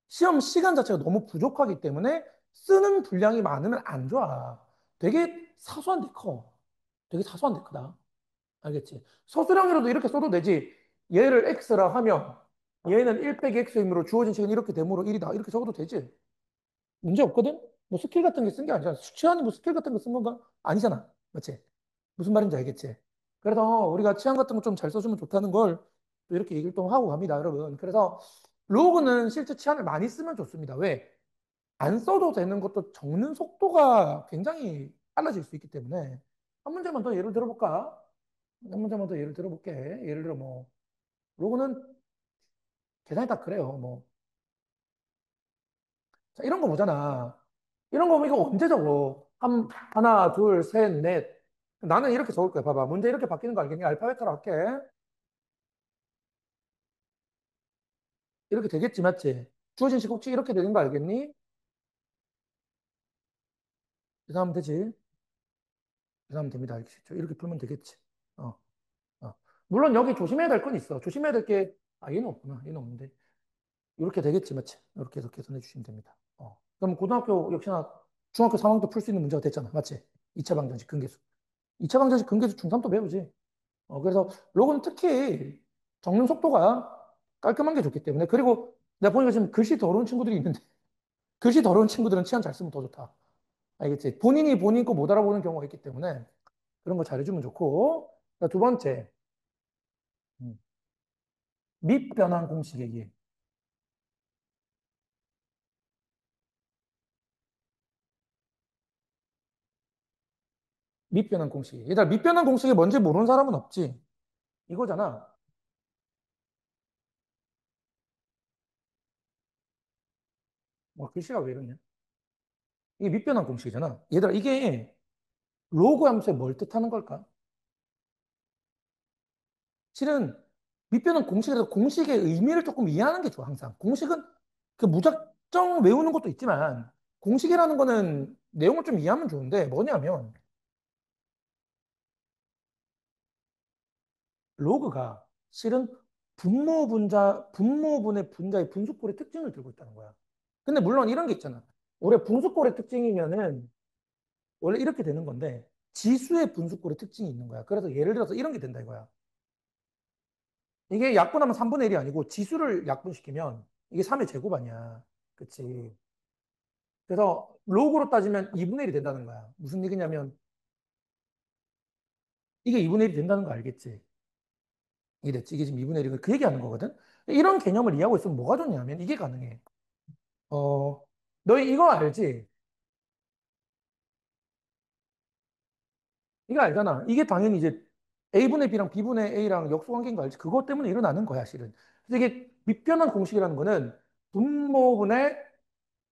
시험 시간 자체가 너무 부족하기 때문에 쓰는 분량이 많으면 안 좋아. 되게 사소한 데 커. 되게 사소한 데 크다. 알겠지? 서술형이라도 이렇게 써도 되지. 얘를 x라 하면 얘는 1 빼기 x이므로 주어진 시간 이렇게 되므로 1이다. 이렇게 적어도 되지. 문제 없거든? 뭐 스킬 같은 게 쓴 게 아니잖아. 수치안이 뭐 스킬 같은 거 쓴 건가? 아니잖아. 맞지? 무슨 말인지 알겠지? 그래서 우리가 치안 같은 거 좀 잘 써주면 좋다는 걸 또 이렇게 얘기를 또 하고 갑니다, 여러분. 그래서 로그는 실제 치안을 많이 쓰면 좋습니다. 왜? 안 써도 되는 것도 적는 속도가 굉장히 빨라질 수 있기 때문에 한 문제만 더 예를 들어볼까? 한 문제만 더 예를 들어볼게. 예를 들어 뭐 로그는 계산이 딱 그래요. 뭐 자, 이런 거 보잖아. 이런 거 보면 이거 언제 적어? 하나, 둘, 셋, 넷. 나는 이렇게 적을 거야. 봐봐. 문제 이렇게 바뀌는 거 알겠니? 알파벳으로 할게. 이렇게 되겠지, 맞지? 주어진 시국지 이렇게 되는 거 알겠니? 계산하면 되지. 계산하면 됩니다. 이렇게 풀면 되겠지. 어, 어. 물론 여기 조심해야 될 건 있어. 조심해야 될 게, 얘는 없구나. 얘는 없는데. 이렇게 되겠지, 맞지? 이렇게 해서 계산해 주시면 됩니다. 그럼 고등학교 역시나 중학교 3학년 때 풀 수 있는 문제가 됐잖아. 맞지? 2차 방정식 근계수. 2차 방정식 근계수 중3 또 배우지. 그래서 로그는 특히 적는 속도가 깔끔한 게 좋기 때문에. 그리고 내가 보니까 지금 글씨 더러운 친구들이 있는데, 글씨 더러운 친구들은 치안 잘 쓰면 더 좋다. 알겠지? 본인이 본인 거 못 알아보는 경우가 있기 때문에 그런 거 잘해주면 좋고. 자, 두 번째, 음, 밑변환 공식 얘기. 밑변환 공식. 얘들아, 밑변환 공식이 뭔지 모르는 사람은 없지. 이거잖아. 글씨가 왜 이러냐? 이게 밑변환 공식이잖아. 얘들아, 이게 로그 함수에 뭘 뜻하는 걸까? 실은 밑변환 공식에서 공식의 의미를 조금 이해하는 게 좋아, 항상. 공식은 그 무작정 외우는 것도 있지만, 공식이라는 거는 내용을 좀 이해하면 좋은데, 뭐냐면, 로그가 실은 분모분의 분자의 분수꼴의 특징을 들고 있다는 거야. 근데 물론 이런 게 있잖아. 원래 분수꼴의 특징이면은 원래 이렇게 되는 건데, 지수의 분수꼴의 특징이 있는 거야. 그래서 예를 들어서 이런 게 된다 이거야. 이게 약분하면 3분의 1이 아니고 지수를 약분시키면 이게 3의 제곱 아니야. 그치? 그래서 로그로 따지면 2분의 1이 된다는 거야. 무슨 얘기냐면 이게 2분의 1이 된다는 거 알겠지? 이게 됐지? 이게 지금 2분의 1이고 그 얘기하는 거거든? 이런 개념을 이해하고 있으면 뭐가 좋냐면 이게 가능해. 어, 너희 이거 알지? 이거 알잖아. 이게 당연히 이제 A분의 B랑 B분의 A랑 역수관계인 거 알지? 그것 때문에 일어나는 거야, 실은. 그래서 이게 밑변환 공식이라는 거는 분모분의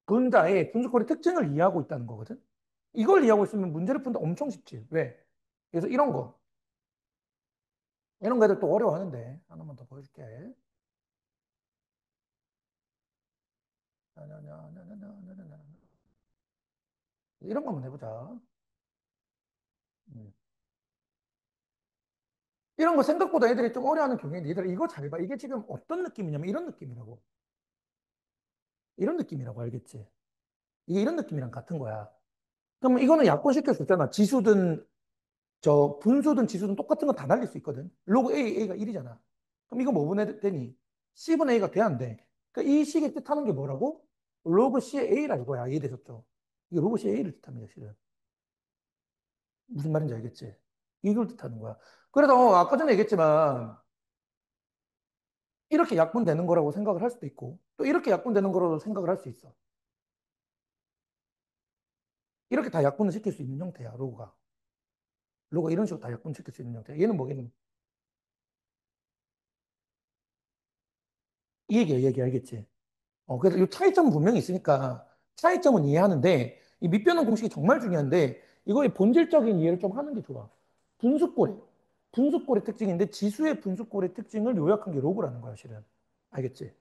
분자의 분수꼴의 특징을 이해하고 있다는 거거든. 이걸 이해하고 있으면 문제를 푼다 엄청 쉽지. 왜? 그래서 이런 거 애들 또 어려워하는데 하나만 더 보여줄게. 이런 거 한번 해보자. 음. 이런 거 생각보다 애들이 좀 어려워하는 경우에 얘들아 이거 잘 봐. 이게 지금 어떤 느낌이냐면 이런 느낌이라고. 이런 느낌이라고 알겠지? 이게 이런 느낌이랑 같은 거야. 그러면 이거는 약분시킬 수 있잖아. 지수든 분수든 지수든 똑같은 건 다 날릴 수 있거든. 로그 A, A가 1이잖아. 그럼 이거 뭐 분해 되니? C분의 A가 돼야 안 돼. 그러니까 이 식의 뜻하는 게 뭐라고? 로그 C의 A라 이거야. 이해되셨죠? 이게 로그 C의 A를 뜻합니다, 실은. 무슨 말인지 알겠지? 이걸 뜻하는 거야. 그래서 아까 전에 얘기했지만 이렇게 약분되는 거라고 생각을 할 수도 있고 또 이렇게 약분되는 거라고 생각을 할 수 있어. 이렇게 다 약분을 시킬 수 있는 형태야, 로그가. 로그가 이런 식으로 다 약분시킬 수 있는 형태야. 얘는 뭐겠니? 이 얘기야, 이 얘기 알겠지? 그래서 이 차이점은 분명히 있으니까 차이점은 이해하는데 이 밑변환 공식이 정말 중요한데 이거의 본질적인 이해를 좀 하는 게 좋아. 분수꼴이. 분수꼴의 특징인데 지수의 분수꼴의 특징을 요약한 게 로그라는 거야, 실은. 알겠지?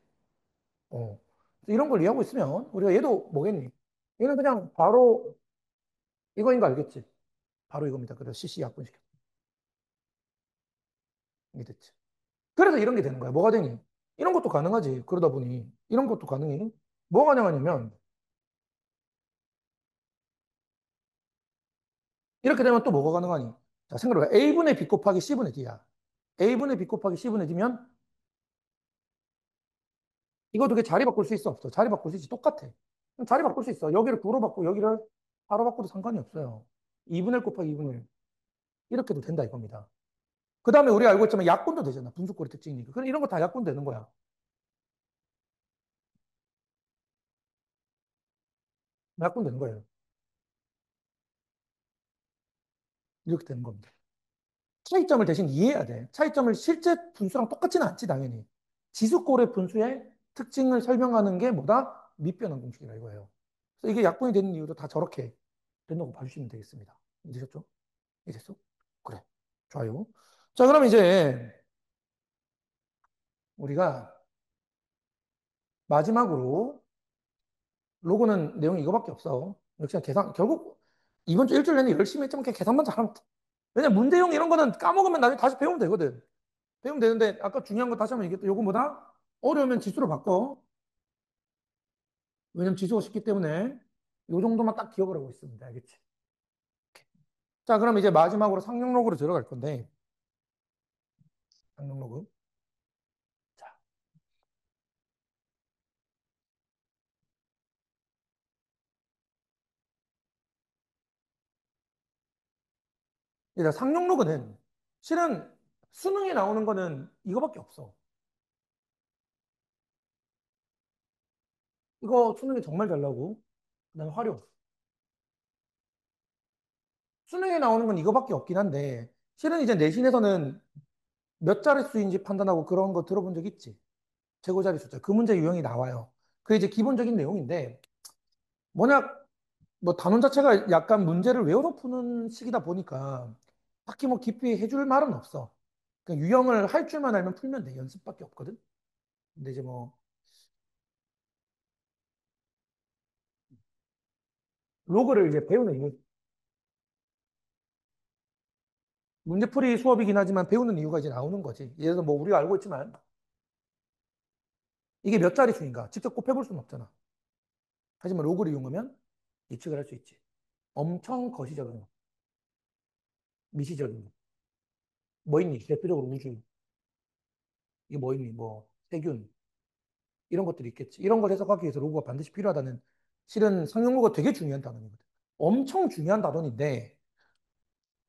어. 그래서 이런 걸 이해하고 있으면 우리가 얘도 뭐겠니? 얘는 그냥 바로 이거인 거 알겠지? 바로 이겁니다. 그래서 CC 약분시켜. 이게 됐지. 그래서 이런 게 되는 거야. 뭐가 되니? 이런 것도 가능하지. 그러다 보니 이런 것도 가능해. 뭐가 가능하냐면 이렇게 되면 또 뭐가 가능하니? 자, 생각해봐. A분의 B 곱하기 C분의 D야. A분의 B 곱하기 C분의 D면 이거 두 개 자리 바꿀 수 있어, 없어? 자리 바꿀 수 있지. 똑같아. 그럼 자리 바꿀 수 있어. 여기를 9로 바꾸고 여기를 4로 바꿔도 상관이 없어요. 2분의 1 곱하기 2분의 1. 이렇게도 된다 이겁니다. 그 다음에 우리가 알고 있지만 약분도 되잖아. 분수꼴의 특징이니까. 그럼 이런 거 다 약분 되는 거야. 약분 되는 거예요. 이렇게 되는 겁니다. 차이점을 대신 이해해야 돼. 차이점을 실제 분수랑 똑같지는 않지, 당연히. 지수꼴의 분수의 특징을 설명하는 게 뭐다? 밑변환 공식이라 이거예요. 그래서 이게 약분이 되는 이유도 다 저렇게. 된다고 봐주시면 되겠습니다. 이해되셨죠? 이해됐어? 그래. 좋아요. 자, 그럼 이제 우리가 마지막으로 로고는 내용이 이거밖에 없어. 역시 계산, 결국 이번 주 일주일 내내 열심히 했지만 그냥 계산만 잘하면 돼. 왜냐면 문제형 이런 거는 까먹으면 나중에 다시 배우면 되거든. 배우면 되는데 아까 중요한 거 다시 한번 얘기했다. 요거 뭐다? 어려우면 지수로 바꿔. 왜냐면 지수가 쉽기 때문에 요 정도만 딱 기억을 하고 있습니다. 알겠지? 자, 그럼 이제 마지막으로 상용 로그로 들어갈 건데 상용 로그. 자, 일단 상용 로그는 실은 수능에 나오는 거는 이거밖에 없어. 이거 수능에 정말 잘 나오고 그다음에 활용. 수능에 나오는 건 이거밖에 없긴 한데 실은 이제 내신에서는 몇 자릿수인지 판단하고 그런 거 들어본 적 있지? 최고자리 숫자. 그 문제 유형이 나와요. 그게 이제 기본적인 내용인데 뭐냐 뭐 단원 자체가 약간 문제를 외워서 푸는 식이다 보니까 딱히 뭐 깊이 해줄 말은 없어. 그냥 유형을 할 줄만 알면 풀면 돼. 연습밖에 없거든. 근데 이제 뭐 로그를 이제 배우는 이유, 문제풀이 수업이긴 하지만 배우는 이유가 이제 나오는 거지. 예를 들어 뭐 우리가 알고 있지만 이게 몇 자리 수인가 직접 곱해볼 수는 없잖아. 하지만 로그를 이용하면 예측을 할 수 있지. 엄청 거시적인 거, 미시적인 거. 뭐 있니? 대표적으로 우주. 이게 뭐 있니? 뭐 세균. 이런 것들이 있겠지. 이런 걸 해석하기 위해서 로그가 반드시 필요하다는 실은 상용 로그가 되게 중요한 단원이거든. 엄청 중요한 단원인데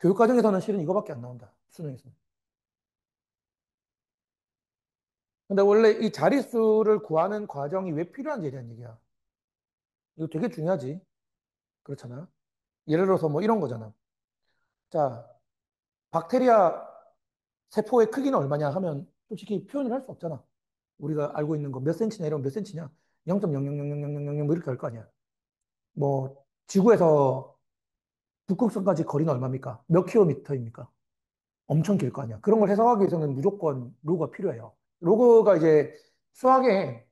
교육과정에서는 실은 이거밖에 안 나온다. 수능에서는. 근데 원래 이 자릿수를 구하는 과정이 왜 필요한지에 대한 얘기야. 이거 되게 중요하지. 그렇잖아. 예를 들어서 뭐 이런 거잖아. 자, 박테리아 세포의 크기는 얼마냐 하면 솔직히 표현을 할 수 없잖아. 우리가 알고 있는 거 몇 센치냐 이러면 몇 센치냐? 0.0000000 뭐 이렇게 할 거 아니야. 뭐 지구에서 북극성까지 거리는 얼마입니까? 몇 킬로미터입니까? 엄청 길 거 아니야. 그런 걸 해석하기 위해서는 무조건 로그가 필요해요. 로그가 이제 수학의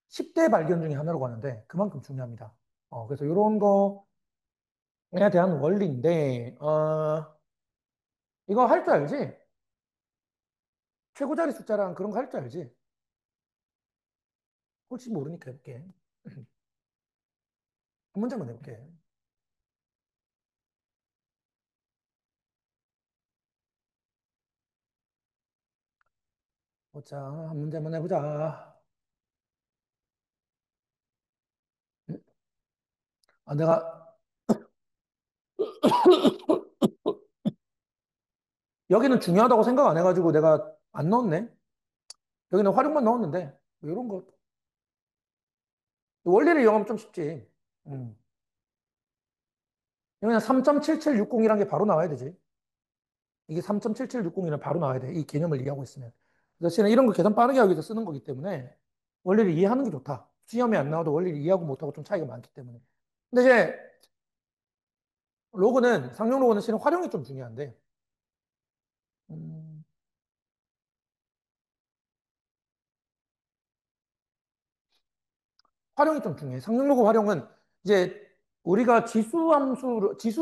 10대 발견 중에 하나라고 하는데 그만큼 중요합니다. 그래서 이런 거에 대한 원리인데, 이거 할 줄 알지? 최고자리 숫자랑 그런 거 할 줄 알지? 혹시 모르니까 해볼게. 한 문제만 해볼게. 보자, 한 문제만 해보자. 내가 여기는 중요하다고 생각 안 해가지고 내가 안 넣었네. 여기는 활용만 넣었는데, 뭐 이런 거. 원리를 이용하면 좀 쉽지. 음. 그냥 3.7760이라는 게 바로 나와야 되지. 이게 3.7760이면 바로 나와야 돼. 이 개념을 이해하고 있으면. 그래서 저는 이런 거 계산 빠르게 하기 위해서 쓰는 거기 때문에 원리를 이해하는 게 좋다. 시험에 안 나와도 원리를 이해하고 못하고 좀 차이가 많기 때문에. 근데 이제 로그는, 상용 로그는 실은 활용이 좀 중요한데, 음, 활용이 좀 중요해. 상용 로그 활용은 이제 우리가 지수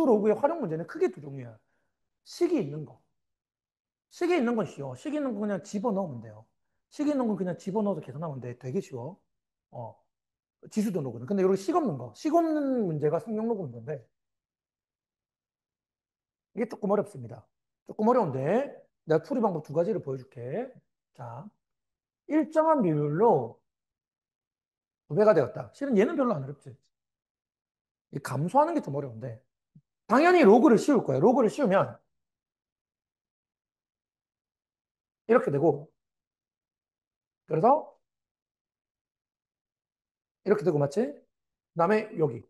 로그의 활용 문제는 크게 두 종류야. 식이 있는 거. 식이 있는 건 쉬워. 식이 있는 건 그냥 집어넣으면 돼요. 식이 있는 건 그냥 집어넣어서 계산하면 돼. 되게 쉬워. 어. 지수 등록은. 근데 여기 식 없는 거. 식 없는 문제가 성경 로그 문제인데, 이게 조금 어렵습니다. 조금 어려운데, 내가 풀이 방법 두 가지를 보여줄게. 자, 일정한 비율로 두 배가 되었다. 실은 얘는 별로 안 어렵지. 이 감소하는 게 좀 어려운데, 당연히 로그를 씌울 거예요. 로그를 씌우면 이렇게 되고, 그래서 이렇게 되고, 맞지? 그 다음에 여기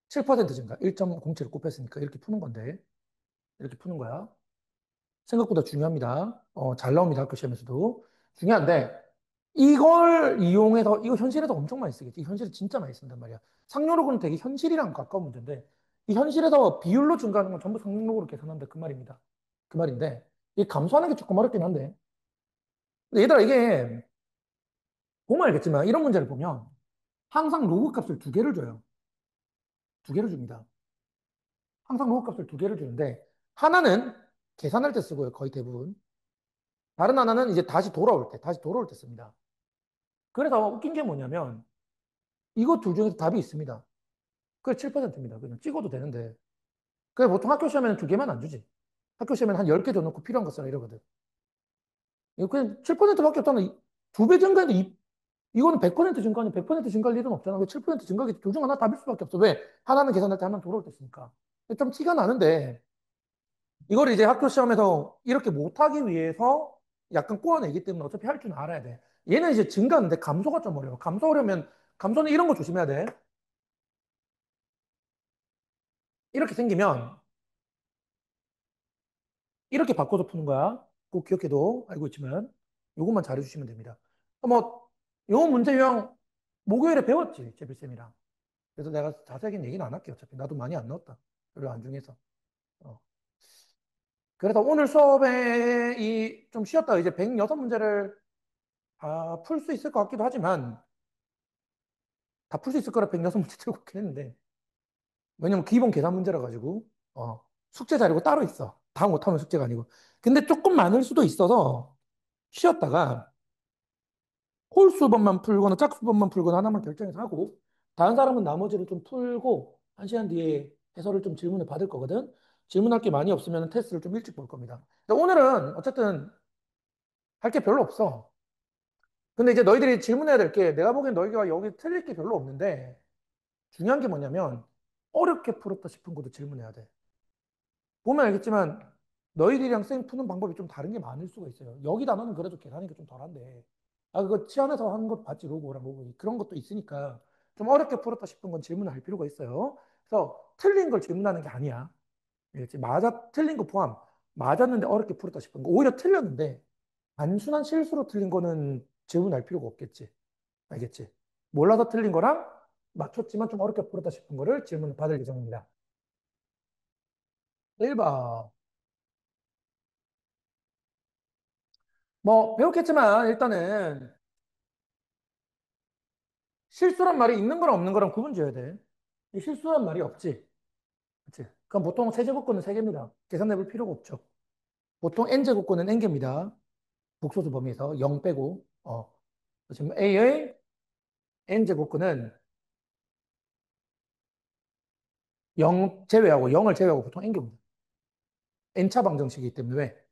7% 증가. 1.07을 곱했으니까 이렇게 푸는 건데, 이렇게 푸는 거야. 생각보다 중요합니다. 잘 나옵니다. 학교 시험에서도. 중요한데, 이걸 이용해서, 이거 현실에서 엄청 많이 쓰겠지. 이 현실에 진짜 많이 쓴단 말이야. 상용로는 되게 현실이랑 가까운 문제인데, 이 현실에서 비율로 증가하는 건 전부 상용로로 계산한다. 그 말입니다. 그 말인데, 이 감소하는 게 조금 어렵긴 한데. 근데 얘들아, 이게, 보면 알겠지만, 이런 문제를 보면, 항상 로그 값을 두 개를 줘요. 두 개를 줍니다. 항상 로그 값을 두 개를 주는데, 하나는 계산할 때 쓰고요. 거의 대부분. 다른 하나는 이제 다시 돌아올 때 씁니다. 그래서 웃긴 게 뭐냐면, 이거 둘 중에서 답이 있습니다. 그게 7%입니다. 그냥 찍어도 되는데. 그래, 보통 학교 시험에는 두 개만 안 주지. 학교 시험에는 한 10개 더 넣고 필요한 거 써라 이러거든. 이거 그냥 7%밖에 없다는 두 배 증가인데 이거는 100% 증가하니 100% 증가할 일은 없잖아. 그 7% 증가하기 둘 중 하나 답일 수밖에 없어. 왜? 하나는 계산할 때 하나는 돌아올 때 쓰니까. 좀 티가 나는데 이걸 이제 학교 시험에서 이렇게 못하기 위해서 약간 꼬아내기 때문에 어차피 할 줄 알아야 돼. 얘는 이제 증가하는데 감소가 좀 어려워. 감소하려면 감소는 이런 거 조심해야 돼. 이렇게 생기면 이렇게 바꿔서 푸는 거야. 꼭 기억해도 알고 있지만 요것만 잘해주시면 됩니다. 뭐, 요 문제 유형 목요일에 배웠지, 제필쌤이랑. 그래서 내가 자세하게 얘기는 안 할게. 어차피 나도 많이 안 넣었다. 별로 안 중에서. 어. 그래서 오늘 수업에 이 좀 쉬었다 이제 106문제를 다 풀 수 있을 것 같기도 하지만 다 풀 수 있을 거라 106문제 들고 있긴 했는데 왜냐면 기본 계산 문제라 가지고 숙제 자료가 따로 있어. 다 못하면 숙제가 아니고. 근데 조금 많을 수도 있어서 쉬었다가 홀수법만 풀거나 짝수법만 풀거나 하나만 결정해서 하고 다른 사람은 나머지를 좀 풀고 한 시간 뒤에 해설을 좀 질문을 받을 거거든. 질문할 게 많이 없으면 테스트를 좀 일찍 볼 겁니다. 근데 오늘은 어쨌든 할 게 별로 없어. 근데 이제 너희들이 질문해야 될 게 내가 보기엔 너희가 여기 틀릴 게 별로 없는데 중요한 게 뭐냐면 어렵게 풀었다 싶은 것도 질문해야 돼. 보면 알겠지만 너희들이랑 쌤 푸는 방법이 좀 다른 게 많을 수가 있어요. 여기 단어는 그래도 계산이 좀 덜한데 아 그거 치안에서 하는 것 봤지 로고랑 로고 그런 것도 있으니까 좀 어렵게 풀었다 싶은 건 질문을 할 필요가 있어요. 그래서 틀린 걸 질문하는 게 아니야. 알겠지? 틀린 거 포함 맞았는데 어렵게 풀었다 싶은 거 오히려 틀렸는데 단순한 실수로 틀린 거는 질문할 필요가 없겠지. 알겠지? 몰라서 틀린 거랑 맞췄지만 좀 어렵게 풀었다 싶은 거를 질문 받을 예정입니다. 1번. 뭐 배웠겠지만 일단은 실수란 말이 있는 거랑 없는 거랑 구분 지어야 돼. 이 실수란 말이 없지. 그치? 그럼 보통 세제곱근은 세개입니다. 계산해 볼 필요가 없죠. 보통 n제곱근은 n개입니다. 복소수 범위에서 0 빼고. 지금 a의 n제곱근은 0 제외하고 0을 제외하고 보통 n개입니다. n차 방정식이기 때문에 왜?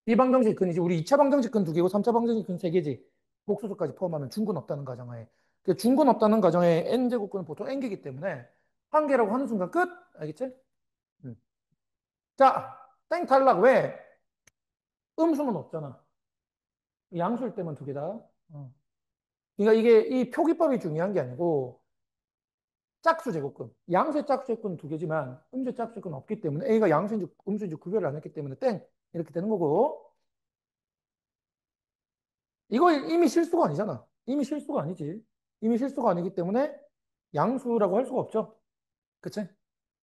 이 방정식은 이제 우리 2차 방정식은 두 개고 3차 방정식은 세 개지. 복소수까지 포함하면 중근 없다는 가정하에. 그 중근 없다는 가정에 n제곱근은 보통 n개이기 때문에 한 개라고 하는 순간 끝. 알겠지? 음. 자, 땡 탈락 왜? 음수는 없잖아. 양수일 때만 두 개다. 그러니까 이게 이 표기법이 중요한 게 아니고 짝수 제곱근. 양수의 짝수 제곱근 두 개지만 음수의 짝수 제곱근 없기 때문에 A가 양수인지 음수인지 구별을 안 했기 때문에 땡 이렇게 되는 거고 이거 이미 실수가 아니잖아. 이미 실수가 아니지. 이미 실수가 아니기 때문에 양수라고 할 수가 없죠. 그치?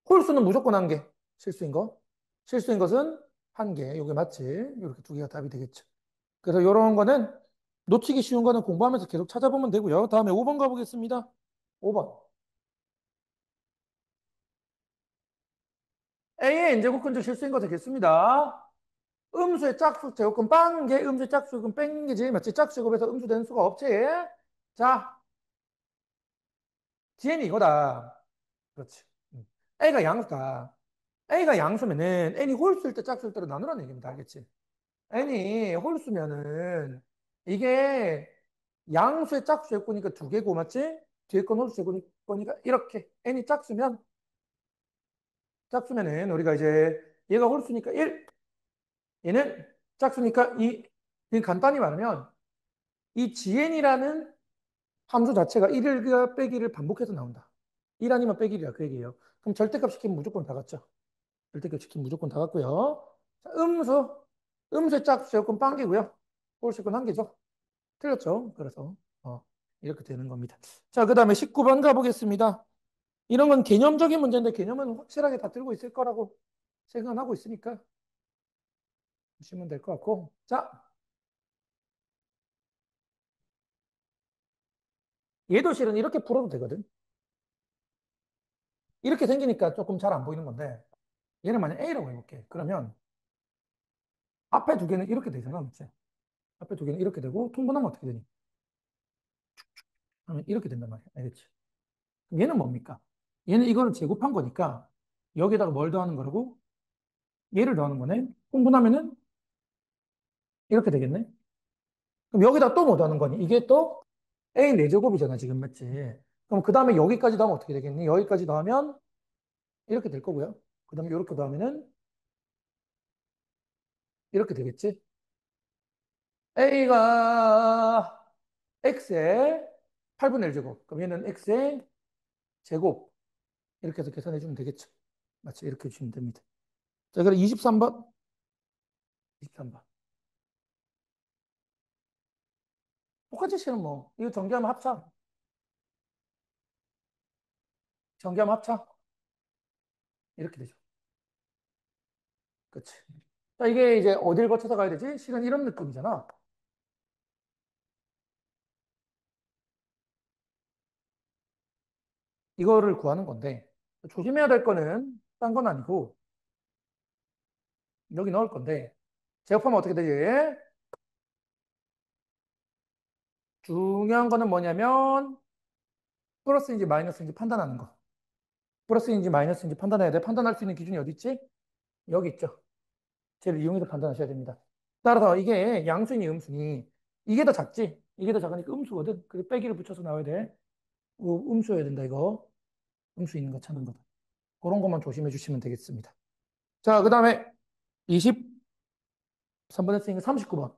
홀수는 무조건 한 개. 실수인 거. 실수인 것은 한 개. 이게 맞지? 이렇게 두 개가 답이 되겠죠. 그래서 이런 거는 놓치기 쉬운 거는 공부하면서 계속 찾아보면 되고요. 다음에 5번 가보겠습니다. 5번. A의 n제곱근적 실수인 거 되겠습니다. 음수의 짝수 제곱근 빵 게, 음수의 짝수 제곱근 뺀 게지. 맞지? 짝수 제곱에서 음수 되는 수가 없지. 자, DN이 이거다. 그렇지. A가 양수다. A가 양수면은 n이 홀수일 때 짝수일 때로 나누라는 얘기입니다. 알겠지? n이 홀수면은 이게 양수의 짝수 제곱이니까 두 개고 맞지? 뒤에 건 홀수 제곱이니까 이렇게 n이 짝수면은 우리가 이제 얘가 홀수니까 1, 얘는 짝수니까 2. 간단히 말하면 이 GN이라는 함수 자체가 1을 빼기를 반복해서 나온다. 1 아니면 빼기라그 얘기예요. 그럼 절대값 시키면 무조건 다 같죠. 절대값 시키면 무조건 다 같고요. 자, 음수의 짝수 제곱은 빵개고요. 홀수건 한 개죠. 틀렸죠? 그래서, 이렇게 되는 겁니다. 자, 그 다음에 19번 가보겠습니다. 이런 건 개념적인 문제인데 개념은 확실하게 다 들고 있을 거라고 생각하고 있으니까 보시면 될 것 같고. 자, 얘도 실은 이렇게 풀어도 되거든. 이렇게 생기니까 조금 잘 안 보이는 건데, 얘는 만약 A라고 해볼게. 그러면 앞에 두 개는 이렇게 되잖아, 그치? 앞에 두 개는 이렇게 되고, 통분하면 어떻게 되니? 하면 이렇게 된단 말이야. 알겠지? 그럼 얘는 뭡니까? 얘는 이거를 제곱한 거니까, 여기다가 뭘 더하는 거라고? 얘를 더하는 거네. 통분하면은 이렇게 되겠네. 그럼 여기다 또 뭐 더하는 거니? 이게 또 A 4제곱이잖아, 지금 맞지? 그럼 그 다음에 여기까지 더하면 어떻게 되겠니? 여기까지 더하면 이렇게 될 거고요. 그 다음에 이렇게 더하면은 이렇게 되겠지? A가 X의 8분의 1제곱. 그럼 얘는 X의 제곱. 이렇게 해서 계산해 주면 되겠죠. 맞죠? 이렇게 해주시면 됩니다. 자, 그럼 23번. 23번. 똑같이 시는 뭐, 이거 전개하면 합차. 전개하면 합차. 이렇게 되죠. 그치. 자, 이게 이제 어딜 거쳐서 가야 되지? 실은 이런 느낌이잖아. 이거를 구하는 건데, 조심해야 될 거는 딴 건 아니고, 여기 넣을 건데, 제곱하면 어떻게 되지? 중요한 거는 뭐냐면, 플러스인지 마이너스인지 판단하는 거. 플러스인지 마이너스인지 판단해야 돼. 판단할 수 있는 기준이 어디 있지? 여기 있죠. 쟤를 이용해서 판단하셔야 됩니다. 따라서 이게 양수니 음수니, 이게 더 작지? 이게 더 작으니까 음수거든. 그래서 빼기를 붙여서 나와야 돼. 음수여야 된다, 이거. 음수 있는 거 찾는 거다. 그런 것만 조심해 주시면 되겠습니다. 자, 그 다음에 23번 했으니까 39번.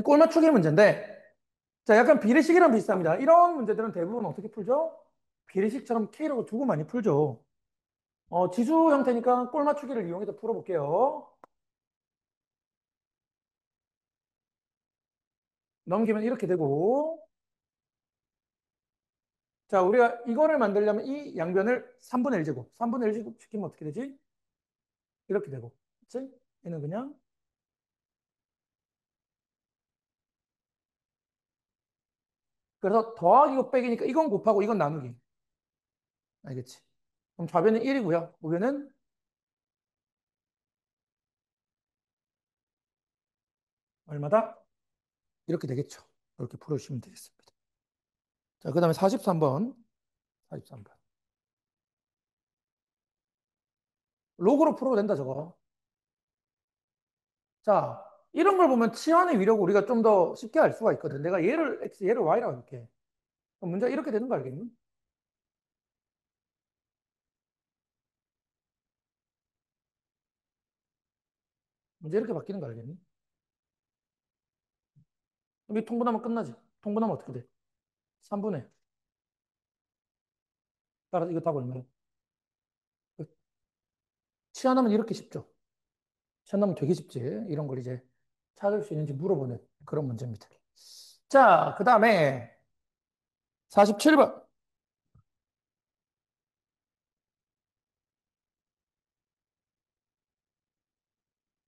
꼴 맞추기 문제인데, 자, 약간 비례식이랑 비슷합니다. 이런 문제들은 대부분 어떻게 풀죠? 비례식처럼 K라고 두고 많이 풀죠. 지수 형태니까 꼴 맞추기를 이용해서 풀어볼게요. 넘기면 이렇게 되고, 자, 우리가 이거를 만들려면 이 양변을 3분의 1제곱, 3분의 1제곱 시키면 어떻게 되지? 이렇게 되고, 그치? 얘는 그냥, 그래서 더하기고 빼기니까 이건 곱하고 이건 나누기. 알겠지? 그럼 좌변은 1이고요. 우변은 얼마다? 이렇게 되겠죠. 이렇게 풀어주시면 되겠습니다. 자, 그 다음에 43번. 43번. 로그로 풀어도 된다, 저거. 자, 이런 걸 보면 치환의 위력을 우리가 좀 더 쉽게 알 수가 있거든. 내가 얘를 X, 얘를 Y라고 할게. 그럼 문제가 이렇게 되는 거 알겠니? 문제 이렇게 바뀌는 거 알겠니? 그럼 이 통분하면 끝나지. 통분하면 어떻게 돼? 3분의. 따라서 이거 답 얼마야? 치환하면 이렇게 쉽죠. 치환하면 되게 쉽지. 이런 걸 이제 찾을 수 있는지 물어보는 그런 문제입니다. 자, 그 다음에 47번.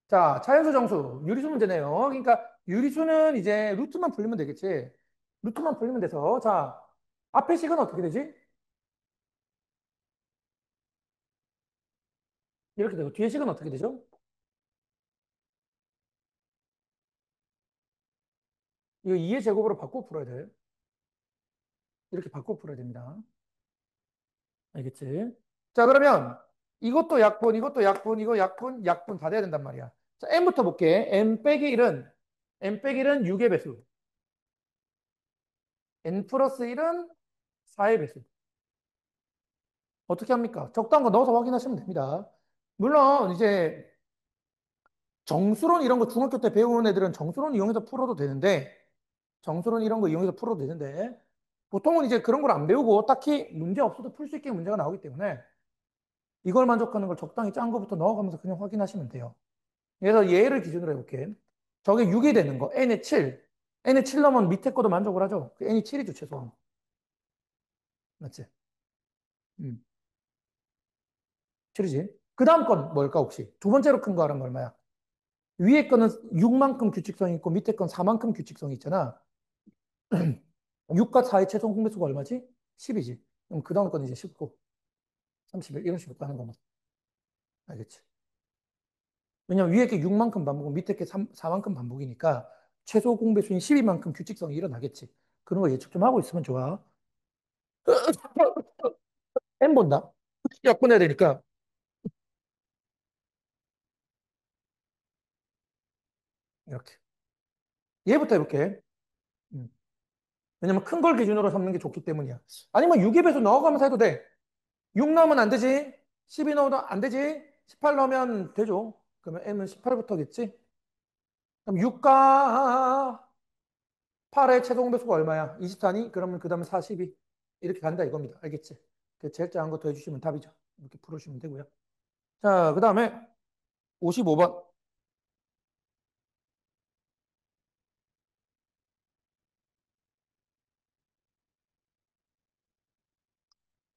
자, 차연수 정수, 유리수 문제네요. 그러니까 유리수는 이제 루트만 풀리면 되겠지. 루트만 풀리면 돼서. 자, 앞에 식은 어떻게 되지? 이렇게 되고, 뒤에 식은 어떻게 되죠? 이거 2의 제곱으로 바꿔 풀어야 돼. 이렇게 바꿔 풀어야 됩니다. 알겠지? 자, 그러면 이것도 약분, 이것도 약분, 이거 약분, 약분 다 돼야 된단 말이야. 자, n부터 볼게. n 빼기 1은, n 빼기 1은 6의 배수. n 플러스 1은 4의 배수. 어떻게 합니까? 적당한 거 넣어서 확인하시면 됩니다. 물론, 이제 정수론 이런 거 중학교 때 배우는 애들은 정수론 이용해서 풀어도 되는데, 정수론 이런 거 이용해서 풀어도 되는데, 보통은 이제 그런 걸 안 배우고 딱히 문제 없어도 풀 수 있게 문제가 나오기 때문에 이걸 만족하는 걸 적당히 짠 거부터 넣어가면서 그냥 확인하시면 돼요. 그래서 얘를 기준으로 해볼게. 저게 6이 되는 거. n에 7. n에 7 넣으면 밑에 거도 만족을 하죠. 그 n이 7이죠, 최소한. 맞지? 음, 7이지. 그 다음 건 뭘까, 혹시? 두 번째로 큰 거는 얼마야? 위에 거는 6만큼 규칙성이 있고 밑에 건 4만큼 규칙성이 있잖아. 6과 4의 최소 공배수가 얼마지? 10이지. 그럼 그 다음 건 이제 19, 31 이런 식으로 가는 거만. 알겠지? 왜냐면 위에 게 6만큼 반복은 밑에 게 4만큼 반복이니까 최소 공배수인 12만큼 규칙성이 일어나겠지. 그런 거 예측 좀 하고 있으면 좋아. n 본다. 약분해야 되니까 이렇게. 얘부터 해볼게. 음. 왜냐면 큰 걸 기준으로 삼는 게 좋기 때문이야. 아니면 6의 배수 넣어가면서 해도 돼. 6 넣으면 안 되지. 12 넣어도 안 되지. 18 넣으면 되죠. 그러면 m은 18부터겠지. 그럼 6과 8의 최소 공배수가 얼마야? 24니? 그러면 그 다음에 42. 이렇게 간다 이겁니다. 알겠지? 그 제일 작은 거 더해주시면 답이죠. 이렇게 풀어주시면 되고요. 자, 그 다음에 55번.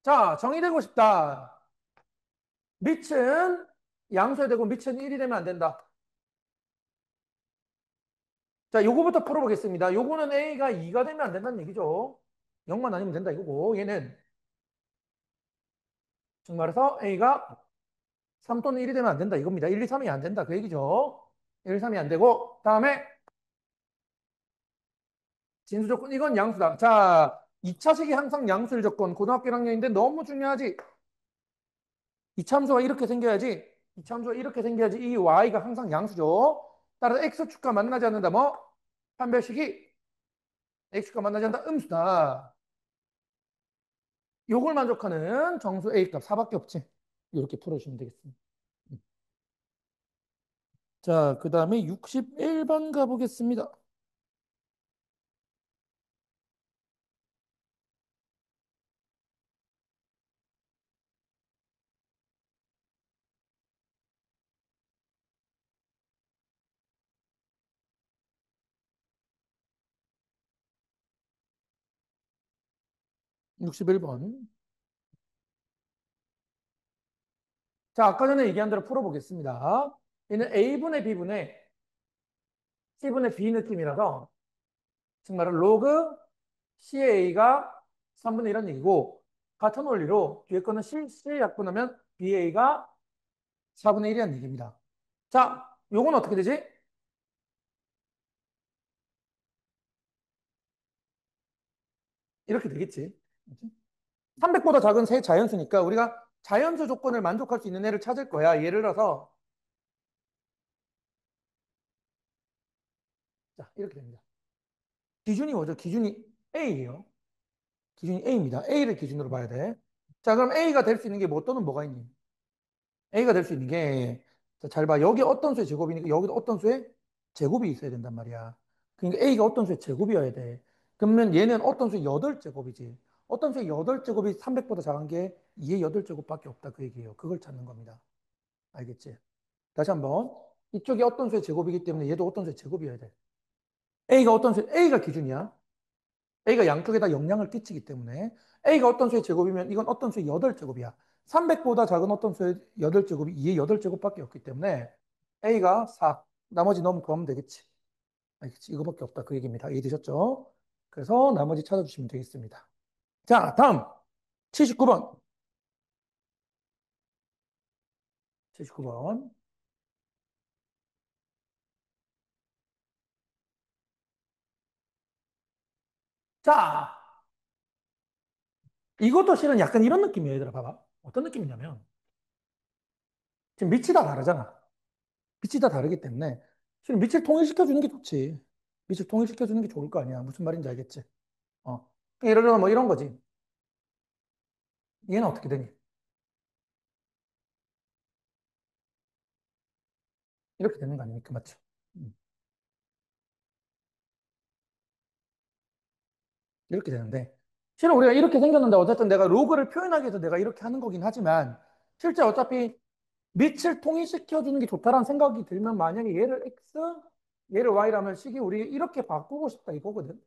자, 정의되고 싶다. 밑은 양수에 되고 밑은 1이 되면 안 된다. 자, 요거부터 풀어보겠습니다. 요거는 A가 2가 되면 안 된다는 얘기죠. 0만 아니면 된다 이거고, 얘는 즉 말해서 A가 3 또는 1이 되면 안 된다 이겁니다. 1, 2, 3이 안 된다 그 얘기죠. 1, 2, 3이 안 되고, 다음에 진수 조건, 이건 양수다. 자, 2차식이 항상 양수일 조건, 고등학교 1학년인데 너무 중요하지. 이참수가 이렇게 생겨야지. 이참수가 이렇게 생겨야지. 이 y가 항상 양수죠. 따라서 x축과 만나지 않는다. 뭐? 판별식이 x축과 만나지 않는다. 음수다. 요걸 만족하는 정수 a 값 4밖에 없지. 이렇게 풀어주시면 되겠습니다. 자, 그 다음에 61번 가보겠습니다. 61번. 자, 아까 전에 얘기한 대로 풀어보겠습니다. 얘는 a분의 b분의 c분의 b 느낌이라서 정말 로그 CA가 3분의 1이라는 얘기고 같은 원리로 뒤에 거는 C 약분하면 BA가 4분의 1이라는 얘기입니다. 자, 요건 어떻게 되지? 이렇게 되겠지. 300보다 작은 세 자연수니까 우리가 자연수 조건을 만족할 수 있는 애를 찾을 거야. 예를 들어서 자, 이렇게 됩니다. 기준이 뭐죠? 기준이 A예요. 기준이 A입니다. A를 기준으로 봐야 돼. 자, 그럼 A가 될 수 있는 게 뭐 또는 뭐가 있니? A가 될 수 있는 게, 자, 잘 봐. 여기 어떤 수의 제곱이니까 여기도 어떤 수의 제곱이 있어야 된단 말이야. 그러니까 A가 어떤 수의 제곱이어야 돼. 그러면 얘는 어떤 수의 8제곱이지. 어떤 수의 8제곱이 300보다 작은 게 2의 8제곱밖에 없다. 그 얘기예요. 그걸 찾는 겁니다. 알겠지? 다시 한번. 이쪽이 어떤 수의 제곱이기 때문에 얘도 어떤 수의 제곱이어야 돼. A가 어떤 수, A가 기준이야. A가 양쪽에다 영향을 끼치기 때문에 A가 어떤 수의 제곱이면 이건 어떤 수의 8제곱이야. 300보다 작은 어떤 수의 8제곱이 2의 8제곱밖에 없기 때문에 A가 4. 나머지 넣으면 구하면 되겠지. 알겠지? 이거밖에 없다. 그 얘기입니다. 이해되셨죠? 그래서 나머지 찾아주시면 되겠습니다. 자, 다음 79번. 79번. 자, 이것도 실은 약간 이런 느낌이에요. 얘들아, 봐봐. 어떤 느낌이냐면 지금 밑이 다 다르잖아. 밑이 다 다르기 때문에 실은 밑을 통일시켜주는 게 좋지. 밑을 통일시켜주는 게 좋을 거 아니야. 무슨 말인지 알겠지? 어. 예를 들어 뭐 이런 거지. 얘는 어떻게 되니? 이렇게 되는 거 아닙니까? 맞죠? 음. 이렇게 되는데. 실은 우리가 이렇게 생겼는데 어쨌든 내가 로그를 표현하기 위해서 내가 이렇게 하는 거긴 하지만 실제 어차피 밑을 통일시켜 주는 게 좋다라는 생각이 들면 만약에 얘를 x, 얘를 y라면 식이 우리 이렇게 바꾸고 싶다 이거거든.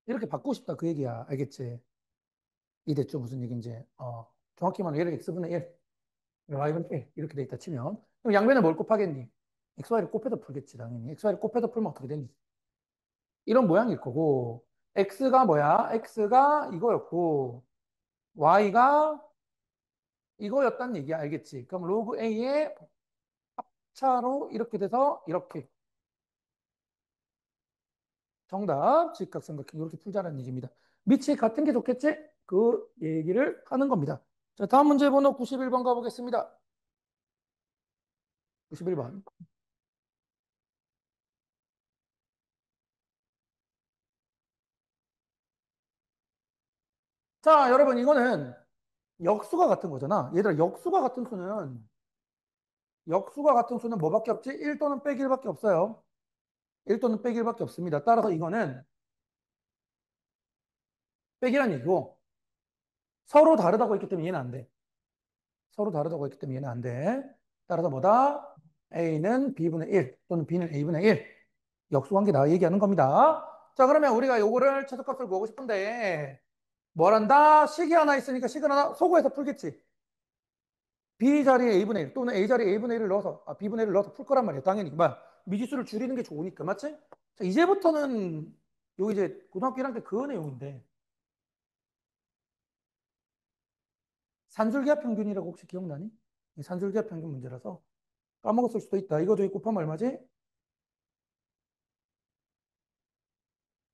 이렇게 바꾸고 싶다 그 얘기야. 알겠지? 이됐죠 무슨 얘기인지. 정확히 말하면 얘를 x분의 1, y분의 1 이렇게 돼 있다 치면 그럼 양변에 뭘 곱하겠니? x, y를 곱해서 풀겠지 당연히. x, y를 곱해서 풀면 어떻게 되니? 이런 모양일 거고 x가 뭐야? x가 이거였고 y가 이거였단 얘기야. 알겠지? 그럼 로그 a의 차로 이렇게 돼서 이렇게 정답 직각삼각형 이렇게 풀자라는 얘기입니다. 밑이 같은 게 좋겠지? 그 얘기를 하는 겁니다. 자, 다음 문제 번호 91번 가보겠습니다. 91번. 자, 여러분 이거는 역수가 같은 거잖아. 얘들아 역수가 같은 수는 뭐밖에 없지? 1 또는 빼기 1밖에 없어요. 1 또는 빼기 1밖에 없습니다. 따라서 이거는 빼기란 얘기고 서로 다르다고 했기 때문에 얘는 안 돼. 서로 다르다고 했기 때문에 얘는 안 돼. 따라서 뭐다? A는 B분의 1 또는 B는 A분의 1. 역수관계 얘기하는 겁니다. 자, 그러면 우리가 요거를 최소값을 구하고 싶은데 뭘 한다? 식이 하나 있으니까 식을 하나 소거해서 풀겠지. B 자리에 A분의 1 또는 A 자리에 A분의 1을 넣어서 B분의 1을 넣어서 풀 거란 말이야. 당연히. 미지수를 줄이는 게 좋으니까. 맞지? 자, 이제부터는 요 이제 고등학교 1학년 때 그 내용인데 산술기하 평균이라고 혹시 기억나니? 이 산술기하 평균 문제라서 까먹었을 수도 있다. 이거 저기 곱하면 얼마지?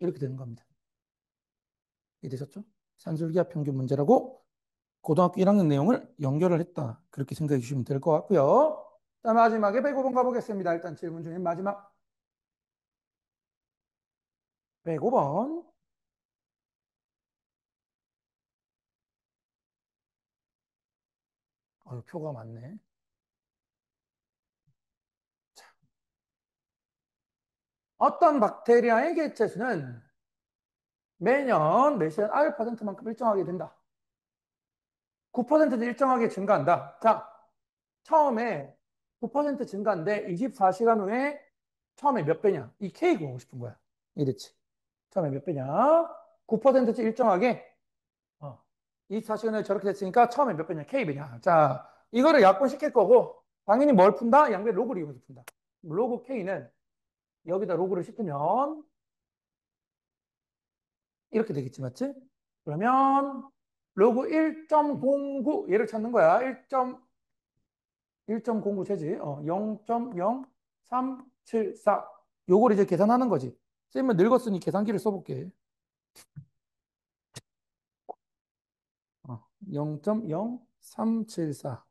이렇게 되는 겁니다. 이해되셨죠? 산술기하 평균 문제라고 고등학교 1학년 내용을 연결을 했다. 그렇게 생각해 주시면 될 것 같고요. 자, 마지막에 105번 가보겠습니다. 일단 질문 중에 마지막 105번. 표가 많네. 어떤 박테리아의 개체수는 매년 몇 시간 R%만큼 일정하게 된다. 9%는 일정하게 증가한다. 자, 처음에 9% 증가인데 24시간 후에 처음에 몇 배냐? 이 K 구하고 싶은 거야. 이랬지. 처음에 몇 배냐? 9%치 일정하게 24시간 후에 저렇게 됐으니까 처음에 몇 배냐? K배냐. 자, 이거를 약분시킬 거고 당연히 뭘 푼다? 양배 로그를 이용해서 푼다. 로그 K는 여기다 로그를 씹으면 이렇게 되겠지, 맞지? 그러면 로그 1.09 얘를 찾는 거야. 1.09 제지. 0.0374. 요걸 이제 계산하는 거지. 쌤은 늙었으니 계산기를 써볼게. 0.0374.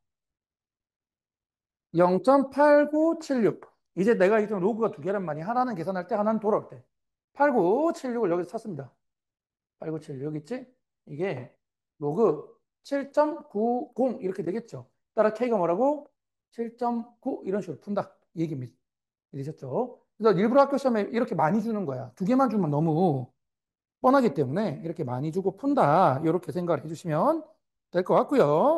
0.8976. 이제 내가 이제 로그가 두 개란 말이야. 하나는 계산할 때, 하나는 돌아올 때. 8976을 여기서 찾습니다. 8976 있지? 이게 로그 7.90 이렇게 되겠죠. 따라 K가 뭐라고? 7.9 이런 식으로 푼다. 이 얘기입니다. 이해되셨죠? 그래서 일부러 학교 시험에 이렇게 많이 주는 거야. 두 개만 주면 너무 뻔하기 때문에 이렇게 많이 주고 푼다. 이렇게 생각을 해주시면 될 것 같고요.